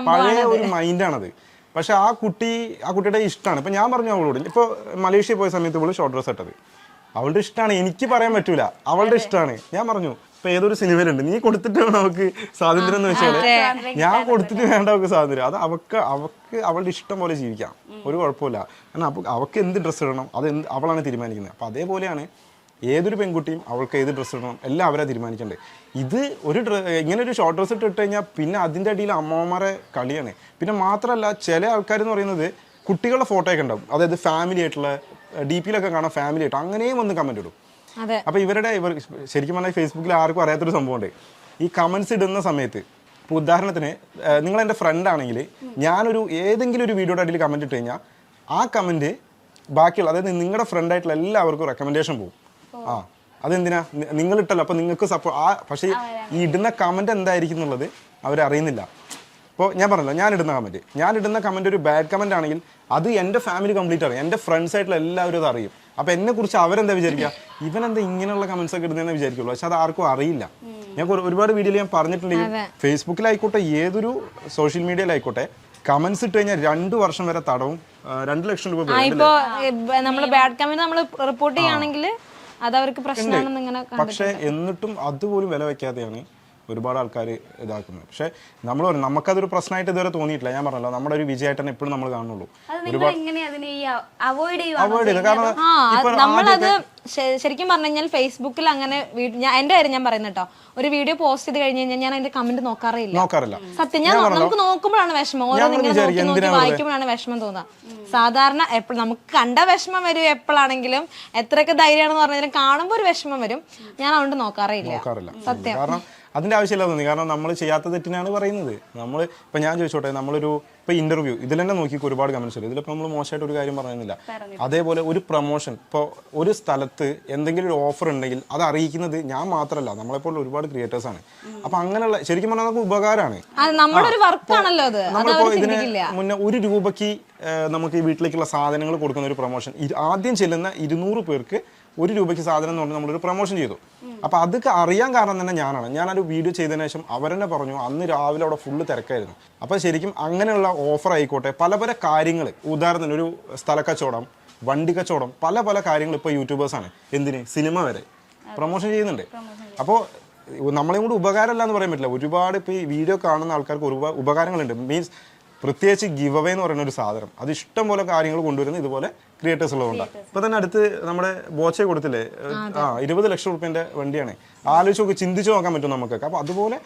പഴയ ഒരു മൈൻഡാണത്. പക്ഷെ ആ കുട്ടിയുടെ ഇഷ്ടമാണ്. ഇപ്പൊ ഞാൻ പറഞ്ഞു അവളോട്, ഇപ്പൊ മലേഷ്യ പോയ സമയത്ത് ഇവള് ഷോർട്ട് ഡ്രസ് ഇട്ടത് അവളുടെ ഇഷ്ടമാണ്, എനിക്ക് പറയാൻ പറ്റൂല, അവളുടെ ഇഷ്ടമാണ്. ഞാൻ പറഞ്ഞു, ഇപ്പൊ ഏതൊരു സിനിമയിലുണ്ട്, നീ കൊടുത്തിട്ട് വേണം അവൾക്ക് സ്വാതന്ത്ര്യം എന്ന് വെച്ചാൽ, ഞാൻ കൊടുത്തിട്ട് വേണ്ട അവൾക്ക് സ്വാതന്ത്ര്യം. അത് അവൾക്ക് അവളുടെ ഇഷ്ടം പോലെ ജീവിക്കാം, ഒരു കുഴപ്പമില്ല. കാരണം അവൾക്ക് എന്ത് ഡ്രസ്സ് ഇടണം അത് അവളാണ് തീരുമാനിക്കുന്നത്. അപ്പൊ അതേപോലെയാണ് ഏതൊരു പെൺകുട്ടിയും അവൾക്ക് ഏത് ഡ്രസ്സ് ഇടണം എല്ലാം അവരാ തീരുമാനിക്കണ്ടേ. ഇത് ഇങ്ങനെ ഒരു ഷോർട്ട് ഡ്രസ്സ് ഇട്ട് കഴിഞ്ഞാൽ പിന്നെ അതിൻ്റെ അടിയിൽ അമ്മമാരെ കളിയാണ്. പിന്നെ മാത്രമല്ല, ചില ആൾക്കാർ എന്ന് പറയുന്നത് കുട്ടികളുടെ ഫോട്ടോ ഒക്കെ ഉണ്ടാവും, അതായത് ഫാമിലി ആയിട്ടുള്ള DP യിലൊക്കെ കാണാം, ഫാമിലി ആയിട്ട് അങ്ങനെയും വന്ന് കമന്റ് ഇടും. അപ്പോൾ ഇവർ ശരിക്കും പറഞ്ഞാൽ ഫേസ്ബുക്കിൽ ആർക്കും അറിയാത്തൊരു സംഭവമുണ്ട്. ഈ കമന്റ്സ് ഇടുന്ന സമയത്ത്, ഇപ്പോൾ ഉദാഹരണത്തിന് നിങ്ങൾ എൻ്റെ ഫ്രണ്ട് ആണെങ്കിൽ, ഞാനൊരു ഏതെങ്കിലും ഒരു വീഡിയോയുടെ അടിയിൽ കമന്റ് ഇട്ട് കഴിഞ്ഞാൽ ആ കമന്റ് ബാക്കിയുള്ള, അതായത് നിങ്ങളുടെ ഫ്രണ്ടായിട്ടുള്ള എല്ലാവർക്കും റെക്കമെൻഡേഷൻ പോകും. അതെന്തിനാ, നിങ്ങളിട്ടല്ലോ, അപ്പോൾ നിങ്ങൾക്ക് പക്ഷേ ഈ ഇടുന്ന കമന്റ് എന്തായിരിക്കും എന്നുള്ളത് അവരറിയുന്നില്ല. ഇപ്പോൾ ഞാൻ പറഞ്ഞല്ലോ, ഞാൻ ഇടുന്ന കമന്റ് ഒരു ബാഡ് കമന്റ് ആണെങ്കിൽ അത് എൻ്റെ ഫാമിലി കംപ്ലീറ്റ് അറിയും, എൻ്റെ ഫ്രണ്ട്സ് ആയിട്ടുള്ള എല്ലാവരും അത് അറിയും. അപ്പോൾ എന്നെക്കുറിച്ച് അവരെന്താ വിചാരിക്കുക, ഇവനെന്താ ഇങ്ങനെയുള്ള കമന്റ്സ് ഒക്കെ ഇടുന്നതെന്ന് വിചാരിക്കുള്ളൂ. പക്ഷെ അത് ആർക്കും അറിയില്ല. ഞാൻ ഒരുപാട് വീഡിയോയിൽ ഞാൻ പറഞ്ഞിട്ടുണ്ടെങ്കിൽ, ഫേസ്ബുക്കിലായിക്കോട്ടെ ഏതൊരു സോഷ്യൽ മീഡിയയിലായിക്കോട്ടെ, കമന്റ്സ് ഇട്ട് കഴിഞ്ഞാൽ 2 വർഷം വരെ തടവും, 2 ലക്ഷം രൂപ. ഇപ്പോൾ നമ്മൾ ബാഡ് കമന്റ് നമ്മൾ റിപ്പോർട്ട് ചെയ്യുകയാണെങ്കിൽ അതവർക്ക് പ്രശ്നമാണെന്ന് ഇങ്ങനെ. പക്ഷെ എന്നിട്ടും അതുപോലും വില വെക്കാതെയാണ് ഒരുപാട് ആൾക്കാർ ഇതാക്കുന്നത്. പക്ഷെ നമുക്കതൊരു പ്രശ്നമായിട്ട് ഇതുവരെ തോന്നിയിട്ടില്ല. ഞാൻ പറഞ്ഞല്ലോ, നമ്മുടെ ഒരു വിജയമായിട്ട് തന്നെ എപ്പോഴും നമ്മൾ കാണുള്ളൂ. നമ്മളത് ശരിക്കും പറഞ്ഞു കഴിഞ്ഞാൽ ഫേസ്ബുക്കിൽ അങ്ങനെ എന്റെ കാര്യം ഞാൻ പറയുന്നത് കേട്ടോ, ഒരു വീഡിയോ പോസ്റ്റ് ചെയ്ത് കഴിഞ്ഞ് കഴിഞ്ഞാൽ ഞാൻ അതിന്റെ കമന്റ് നോക്കാറില്ല. സത്യം, നമുക്ക് നോക്കുമ്പോഴാണ് വിഷമം, ഓരോന്നിങ്ങനെ വായിക്കുമ്പോഴാണ് വിഷമം തോന്നുക. സാധാരണ എപ്പോഴും നമുക്ക് കണ്ട വിഷമം വരും, എപ്പോഴാണെങ്കിലും എത്രയൊക്കെ ധൈര്യമാണെന്ന് പറഞ്ഞാലും കാണുമ്പോൾ ഒരു വിഷമം വരും. ഞാൻ അതുകൊണ്ട് നോക്കാറില്ല സത്യം. കാരണം അതിന്റെ ആവശ്യമില്ല തോന്നി. കാരണം നമ്മൾ ചെയ്യാത്ത തെറ്റിനാണ് പറയുന്നത്. നമ്മൾ ഇപ്പൊ ഞാൻ ചോദിച്ചോട്ടെ, നമ്മളൊരു ഇപ്പൊ ഇന്റർവ്യൂ ഇതിൽ തന്നെ നോക്കി ഒരുപാട് കമന്റ്സ് വരും. ഇതിലിപ്പോൾ നമ്മൾ മോശമായിട്ട് ഒരു കാര്യം പറയുന്നില്ല. അതേപോലെ ഒരു പ്രൊമോഷൻ, ഇപ്പോൾ ഒരു സ്ഥലത്ത് എന്തെങ്കിലും ഒരു ഓഫർ ഉണ്ടെങ്കിൽ അത് അറിയിക്കുന്നത് ഞാൻ മാത്രമല്ല, നമ്മളെപ്പോലുള്ള ഒരുപാട് ക്രിയേറ്റേഴ്സ് ആണ്. അപ്പൊ അങ്ങനെയുള്ള ശരിക്കും പറഞ്ഞാൽ നമുക്ക് ഉപകാരമാണ്. നമ്മളിപ്പോ ഇതിന് മുന്നേ 1 രൂപയ്ക്ക് നമുക്ക് ഈ വീട്ടിലേക്കുള്ള സാധനങ്ങൾ കൊടുക്കുന്ന ഒരു പ്രൊമോഷൻ, ആദ്യം ചെല്ലുന്ന 200 പേർക്ക് 1 രൂപയ്ക്ക് സാധനം എന്ന് പറഞ്ഞാൽ നമ്മളൊരു പ്രൊമോഷൻ ചെയ്തു. അപ്പോൾ അതൊക്കെ അറിയാൻ കാരണം തന്നെ ഞാനൊരു വീഡിയോ ചെയ്തതിനു ശേഷം അവരെന്നെ പറഞ്ഞു, അന്ന് രാവിലെ അവിടെ ഫുള്ള് തിരക്കായിരുന്നു. അപ്പോൾ ശരിക്കും അങ്ങനെയുള്ള ഓഫർ ആയിക്കോട്ടെ, പല പല കാര്യങ്ങൾ, ഉദാഹരണത്തിന് ഒരു സ്ഥലക്കച്ചവടം, വണ്ടി കച്ചവടം, പല പല കാര്യങ്ങൾ ഇപ്പോൾ യൂട്യൂബേഴ്സാണ്, എന്തിന് സിനിമ വരെ പ്രൊമോഷൻ ചെയ്യുന്നുണ്ട്. അപ്പോൾ നമ്മളെയും കൂടി ഉപകാരമല്ല എന്ന് പറയാൻ പറ്റില്ല. ഒരുപാട് ഇപ്പോൾ ഈ വീഡിയോ കാണുന്ന ആൾക്കാർക്ക് ഒരുപാട് ഉപകാരങ്ങളുണ്ട്. മീൻസ് പ്രത്യേകിച്ച് ഗിവ് അവേ എന്ന് പറയുന്ന ഒരു സാധനം, അത് ഇഷ്ടം പോലെ കാര്യങ്ങൾ കൊണ്ടുവരുന്നത് ഇതുപോലെ ക്രിയേറ്റേഴ്സ് ഉള്ളതുകൊണ്ടാണ്. ഇപ്പൊ തന്നെ അടുത്ത് നമ്മുടെ ബോച്ചെ കൊടുത്തില്ലേ, 20 ലക്ഷം റുപ്യന്റെ വണ്ടിയാണ്. ആലോചിച്ച് നോക്കി, ചിന്തിച്ചു നോക്കാൻ പറ്റും നമുക്കൊക്കെ. അപ്പൊ അതുപോലെ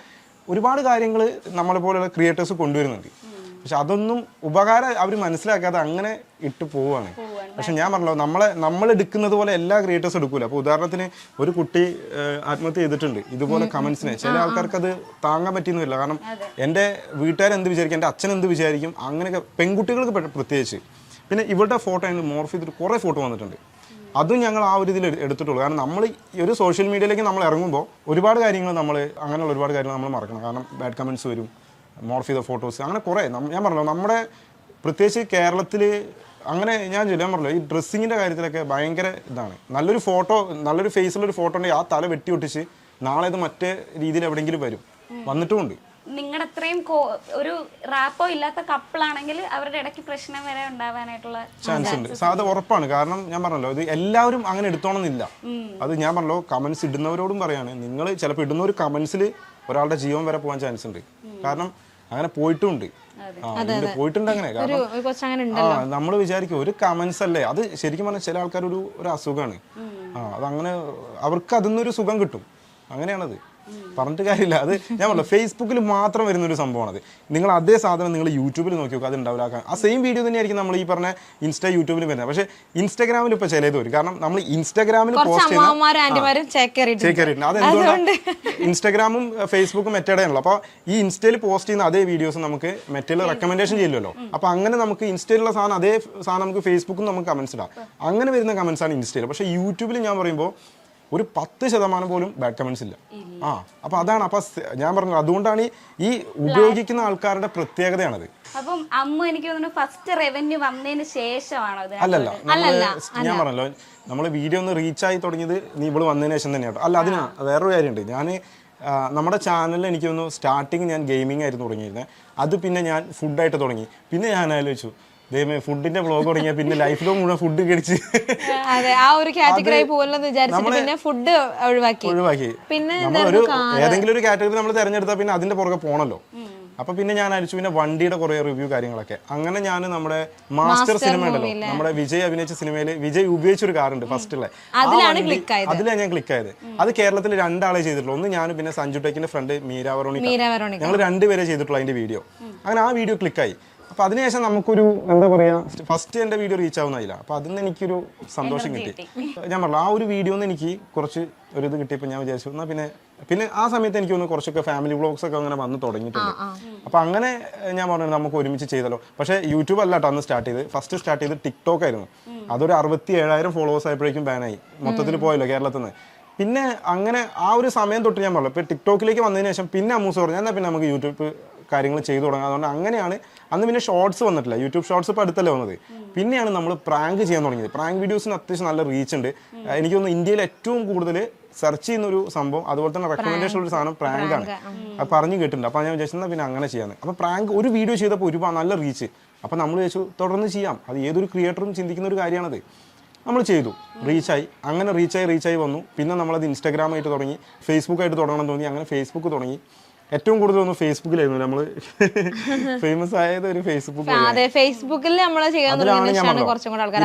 ഒരുപാട് കാര്യങ്ങൾ നമ്മളെ പോലെയുള്ള ക്രിയേറ്റേഴ്സ് കൊണ്ടുവരുന്നുണ്ട്. പക്ഷെ അതൊന്നും ഉപകാരം അവർ മനസ്സിലാക്കാതെ അങ്ങനെ ഇട്ട് പോവാണ്. പക്ഷെ ഞാൻ പറഞ്ഞല്ലോ, നമ്മൾ എടുക്കുന്നത് പോലെ എല്ലാ ക്രിയേറ്റേഴ്സും എടുക്കൂല. അപ്പോൾ ഉദാഹരണത്തിന് ഒരു കുട്ടി ആത്മഹത്യ ചെയ്തിട്ടുണ്ട്, ഇതുപോലെ കമന്റ്സിനെ ചില ആൾക്കാർക്ക് അത് താങ്ങാൻ പറ്റിയെന്നില്ല. കാരണം എൻ്റെ വീട്ടുകാരെന്ത് വിചാരിക്കും, എൻ്റെ അച്ഛൻ എന്ത് വിചാരിക്കും, അങ്ങനെയൊക്കെ പെൺകുട്ടികൾക്ക് പ്രത്യേകിച്ച്. പിന്നെ ഇവരുടെ ഫോട്ടോ അതിന് മോർഫ് ചെയ്തിട്ട് കുറേ ഫോട്ടോ വന്നിട്ടുണ്ട്. അതും ഞങ്ങൾ ആ ഒരു ഇതിൽ എടുത്തിട്ടുള്ളൂ. കാരണം നമ്മൾ ഈ ഒരു സോഷ്യൽ മീഡിയയിലേക്ക് നമ്മൾ ഇറങ്ങുമ്പോൾ ഒരുപാട് കാര്യങ്ങൾ അങ്ങനെയുള്ള ഒരുപാട് കാര്യങ്ങൾ നമ്മൾ മറക്കണം. കാരണം ബാഡ് കമൻറ്റ്സ് വരും, മോർഫ് ചെയ്ത ഫോട്ടോസ്, അങ്ങനെ കുറേ. ഞാൻ പറഞ്ഞല്ലോ, നമ്മുടെ പ്രത്യേകിച്ച് കേരളത്തിൽ അങ്ങനെ ഞാൻ പറഞ്ഞല്ലോ, ഈ ഡ്രസ്സിങ്ങിൻ്റെ കാര്യത്തിലൊക്കെ ഭയങ്കര ഇതാണ്. നല്ലൊരു ഫേസിലൊരു ഫോട്ടോ ഉണ്ടെങ്കിൽ ആ തല വെട്ടി ഒട്ടിച്ച് നാളെ ഇത് മറ്റേ രീതിയിൽ എവിടെയെങ്കിലും വന്നിട്ടുമുണ്ട്. നിങ്ങളുടെ അത്രയും ഒരു റാപ്പോ ഇല്ലാത്ത കപ്പിളാണെങ്കിൽ അവരുടെ ഇടയ്ക്ക് പ്രശ്നം വരെ ഉണ്ടാവാനായിട്ടുള്ള ചാൻസ് ഉണ്ട്. അത് ഉറപ്പാണ്. കാരണം ഞാൻ പറഞ്ഞല്ലോ, ഇത് എല്ലാവരും അങ്ങനെ എടുത്തോണമെന്നില്ല. അത് ഞാൻ പറഞ്ഞല്ലോ, കമന്റ്സ് ഇടുന്നവരോടും പറയാണ്, നിങ്ങൾ ചിലപ്പോൾ ഇടുന്ന ഒരു കമന്റ്സിൽ ഒരാളുടെ ജീവൻ വരെ പോകാൻ ചാൻസ് ഉണ്ട്. കാരണം അങ്ങനെ പോയിട്ടുണ്ട്. പോയിട്ടുണ്ട് അങ്ങനെ. കാരണം നമ്മൾ വിചാരിക്കും ഒരു കമന്റ്സ് അല്ലേ, അത് ശരിക്കും പറഞ്ഞാൽ ചില ആൾക്കാർ ഒരു അസുഖമാണ്. അതങ്ങനെ അവർക്ക് അതിന്നൊരു സുഖം കിട്ടും. അങ്ങനെയാണത്, പറഞ്ഞിട്ട് കാര്യമില്ല. അത് ഞാൻ പറഞ്ഞു, ഫേസ്ബുക്കിൽ മാത്രം വരുന്നൊരു സംഭവമാണത്. നിങ്ങൾ അതേ സാധനം നിങ്ങൾ യൂട്യൂബിൽ നോക്കി നോക്കുക, അത് ഉണ്ടാവില്ല. ആ സെയിം വീഡിയോ തന്നെയായിരിക്കും നമ്മൾ ഈ പറഞ്ഞ യൂട്യൂബിൽ വരുന്നത്. പക്ഷേ ഇൻസ്റ്റാഗ്രാമിൽ ഇപ്പോൾ ചിലത് വരും. കാരണം നമ്മൾ ഇൻസ്റ്റാഗ്രാമിൽ പോസ്റ്റ് ചെയ്യുന്ന അതെന്തുകൊണ്ടാണ്, ഇൻസ്റ്റാഗ്രാമും ഫേസ്ബുക്കും മെറ്റയുടെയാണല്ലോ. അപ്പോൾ ഈ ഇൻസ്റ്റയിൽ പോസ്റ്റ് ചെയ്യുന്ന അതേ വീഡിയോസ് നമുക്ക് മെറ്റയിൽ റെക്കമെൻഡേഷൻ ചെയ്യില്ലല്ലോ. അപ്പോൾ അങ്ങനെ നമുക്ക് ഇൻസ്റ്റയിലുള്ള സാധനം അതേ സാധനം നമുക്ക് ഫേസ്ബുക്കും നമുക്ക് കമൻസ് ഇടാം. അങ്ങനെ വരുന്ന കമൻസ് ആണ് ഇൻസ്റ്റയിൽ. പക്ഷേ യൂട്യൂബിൽ ഞാൻ പറയുമ്പോൾ ഒരു 10% പോലും ബാഡ് കമന്റ്സ് ഇല്ല. അപ്പൊ അതാണ്. അപ്പൊ ഞാൻ പറഞ്ഞു, അതുകൊണ്ടാണ് ഈ ഉപയോഗിക്കുന്ന ആൾക്കാരുടെ പ്രത്യേകതയാണത്. അപ്പം അമ്മ എനിക്ക് തോന്നുന്നു ഫസ്റ്റ് റവന്യൂ വന്നതിന് ശേഷമാണോ? അല്ലല്ല, ഞാൻ പറഞ്ഞല്ലോ, നമ്മൾ വീഡിയോ ഒന്ന് റീച്ചായി തുടങ്ങിയത് ഇവള് വന്നതിന് ശേഷം തന്നെയാണ്. അല്ല, അതിന് വേറൊരു കാര്യമുണ്ട്. ഞാൻ നമ്മുടെ ചാനലിൽ എനിക്ക് തോന്നുന്നു സ്റ്റാർട്ടിങ് ഞാൻ ഗെയിമിംഗ് ആയിരുന്നു തുടങ്ങിയിരുന്നത്. അത് പിന്നെ ഞാൻ ഫുഡായിട്ട് തുടങ്ങി. പിന്നെ ഞാൻ ആലോചിച്ചു, ഫുഡിന്റെ വ്ളോഗ് തുടങ്ങിയ പിന്നെ ലൈഫിലോ മുഴുവൻ ഫുഡ് കഴിച്ച് ഫുഡ് ഒഴിവാക്കി. പിന്നെ ഏതെങ്കിലും ഒരു കാറ്റഗറി നമ്മൾ തിരഞ്ഞെടുത്താൽ പിന്നെ അതിന്റെ പുറകെ പോണല്ലോ. അപ്പൊ പിന്നെ ഞാൻ അയച്ചു, പിന്നെ വണ്ടിയുടെ കുറെ റിവ്യൂ കാര്യങ്ങളൊക്കെ. അങ്ങനെ ഞാൻ നമ്മുടെ മാസ്റ്റർ സിനിമ ഉണ്ടല്ലോ, നമ്മുടെ വിജയ് അഭിനയിച്ച സിനിമയിൽ വിജയ് ഉപയോഗിച്ചൊരു കാറുണ്ട് ഫസ്റ്റുള്ള, അതിലാണ് ഞാൻ ക്ലിക്ക് ആയത്. അത് കേരളത്തിൽ 2 ആളെ ചെയ്തിട്ടുള്ളൂ. ഒന്ന് ഞാനും പിന്നെ സഞ്ജു ടെക്കിന്റെ ഫ്രണ്ട് മീര വെറോണിക്ക, ഞങ്ങൾ 2 പേരെ ചെയ്തിട്ടുള്ളൂ അതിന്റെ വീഡിയോ. അങ്ങനെ ആ വീഡിയോ ക്ലിക്കായി. അപ്പൊ അതിനുശേഷം നമുക്കൊരു എന്താ പറയാ, ഫസ്റ്റ് എന്റെ വീഡിയോ റീച്ച് ആവുന്നില്ല. അപ്പൊ അതിന് എനിക്കൊരു സന്തോഷം കിട്ടി. ഞാൻ പറഞ്ഞു, ആ ഒരു വീഡിയോന്ന് എനിക്ക് കുറച്ച് ഒരു ഇത് കിട്ടിയപ്പോൾ ഞാൻ വിചാരിച്ചു എന്നാൽ പിന്നെ ആ സമയത്ത് എനിക്ക് ഒന്ന് കുറച്ചൊക്കെ ഫാമിലി വ്ളോഗ്സ് ഒക്കെ അങ്ങനെ വന്ന് തുടങ്ങിയിട്ടുണ്ട്. അപ്പൊ അങ്ങനെ ഞാൻ പറഞ്ഞു നമുക്ക് ഒരുമിച്ച് ചെയ്തല്ലോ. പക്ഷേ യൂട്യൂബ് അല്ല കേട്ടോ അന്ന് ഫസ്റ്റ് സ്റ്റാർട്ട് ചെയ്ത് ടിക്ടോക്ക് ആയിരുന്നു. അതൊരു 67,000 ഫോളോവേഴ്സ് ആയപ്പോഴേക്കും ബാനായി, മൊത്തത്തിൽ പോയല്ലോ കേരളത്തിൽ നിന്ന്. പിന്നെ അങ്ങനെ ആ ഒരു സമയം തൊട്ട് ഞാൻ പറഞ്ഞു, ഇപ്പൊ ടിക്ടോക്കിലേക്ക് വന്നതിന് ശേഷം പിന്നെ അമ്മൂസ് പറഞ്ഞു എന്നാൽ പിന്നെ നമുക്ക് യൂട്യൂബ് കാര്യങ്ങൾ ചെയ്തു തുടങ്ങാം. അതുകൊണ്ട് അങ്ങനെയാണ് അന്ന് പിന്നെ ഷോർട്സ് വന്നിട്ടില്ല, യൂട്യൂബ് ഷോർട്സ് ഇപ്പോൾ അടുത്തല്ലേ വന്നത്. പിന്നെയാണ് നമ്മൾ പ്രാങ്ക് ചെയ്യാൻ തുടങ്ങിയത്. പ്രാങ്ക് വീഡിയോസിന് അത്യാവശ്യം നല്ല റീച്ച് ഉണ്ട്. എനിക്ക് തോന്നുന്നു ഇന്ത്യയിൽ ഏറ്റവും കൂടുതൽ സെർച്ച് ചെയ്യുന്ന ഒരു സംഭവം, അതുപോലെ തന്നെ റെക്കമെൻഡേഷൻ ഒരു സാധനം പ്രാങ്ക് ആണ്. അത് പറഞ്ഞു കേട്ടിട്ടുണ്ട്. അപ്പോൾ ഞാൻ വിചാരിച്ചാൽ പിന്നെ അങ്ങനെ ചെയ്യാന്ന്. അപ്പോൾ പ്രാങ്ക് ഒരു വീഡിയോ ചെയ്തപ്പോൾ ഒരുപാട് നല്ല റീച്ച്. അപ്പോൾ നമ്മൾ വിചാരിച്ചു തുടർന്ന് ചെയ്യാം, അത് ഏതൊരു ക്രിയേറ്ററും ചിന്തിക്കുന്ന ഒരു കാര്യമാണത്. നമ്മൾ ചെയ്തു, റീച്ചായി. അങ്ങനെ റീച്ചായി വന്നു. പിന്നെ നമ്മളത് ഇൻസ്റ്റാഗ്രാമായിട്ട് തുടങ്ങി, ഫേസ്ബുക്കായിട്ട് തുടങ്ങണം തോന്നി. അങ്ങനെ ഫേസ്ബുക്ക് തുടങ്ങി. ഏറ്റവും കൂടുതൽ ഒന്ന് ഫേസ്ബുക്കിലായിരുന്നു നമ്മൾ ഫേമസ് ആയത്. ഒരു ഫേസ്ബുക്കിൽ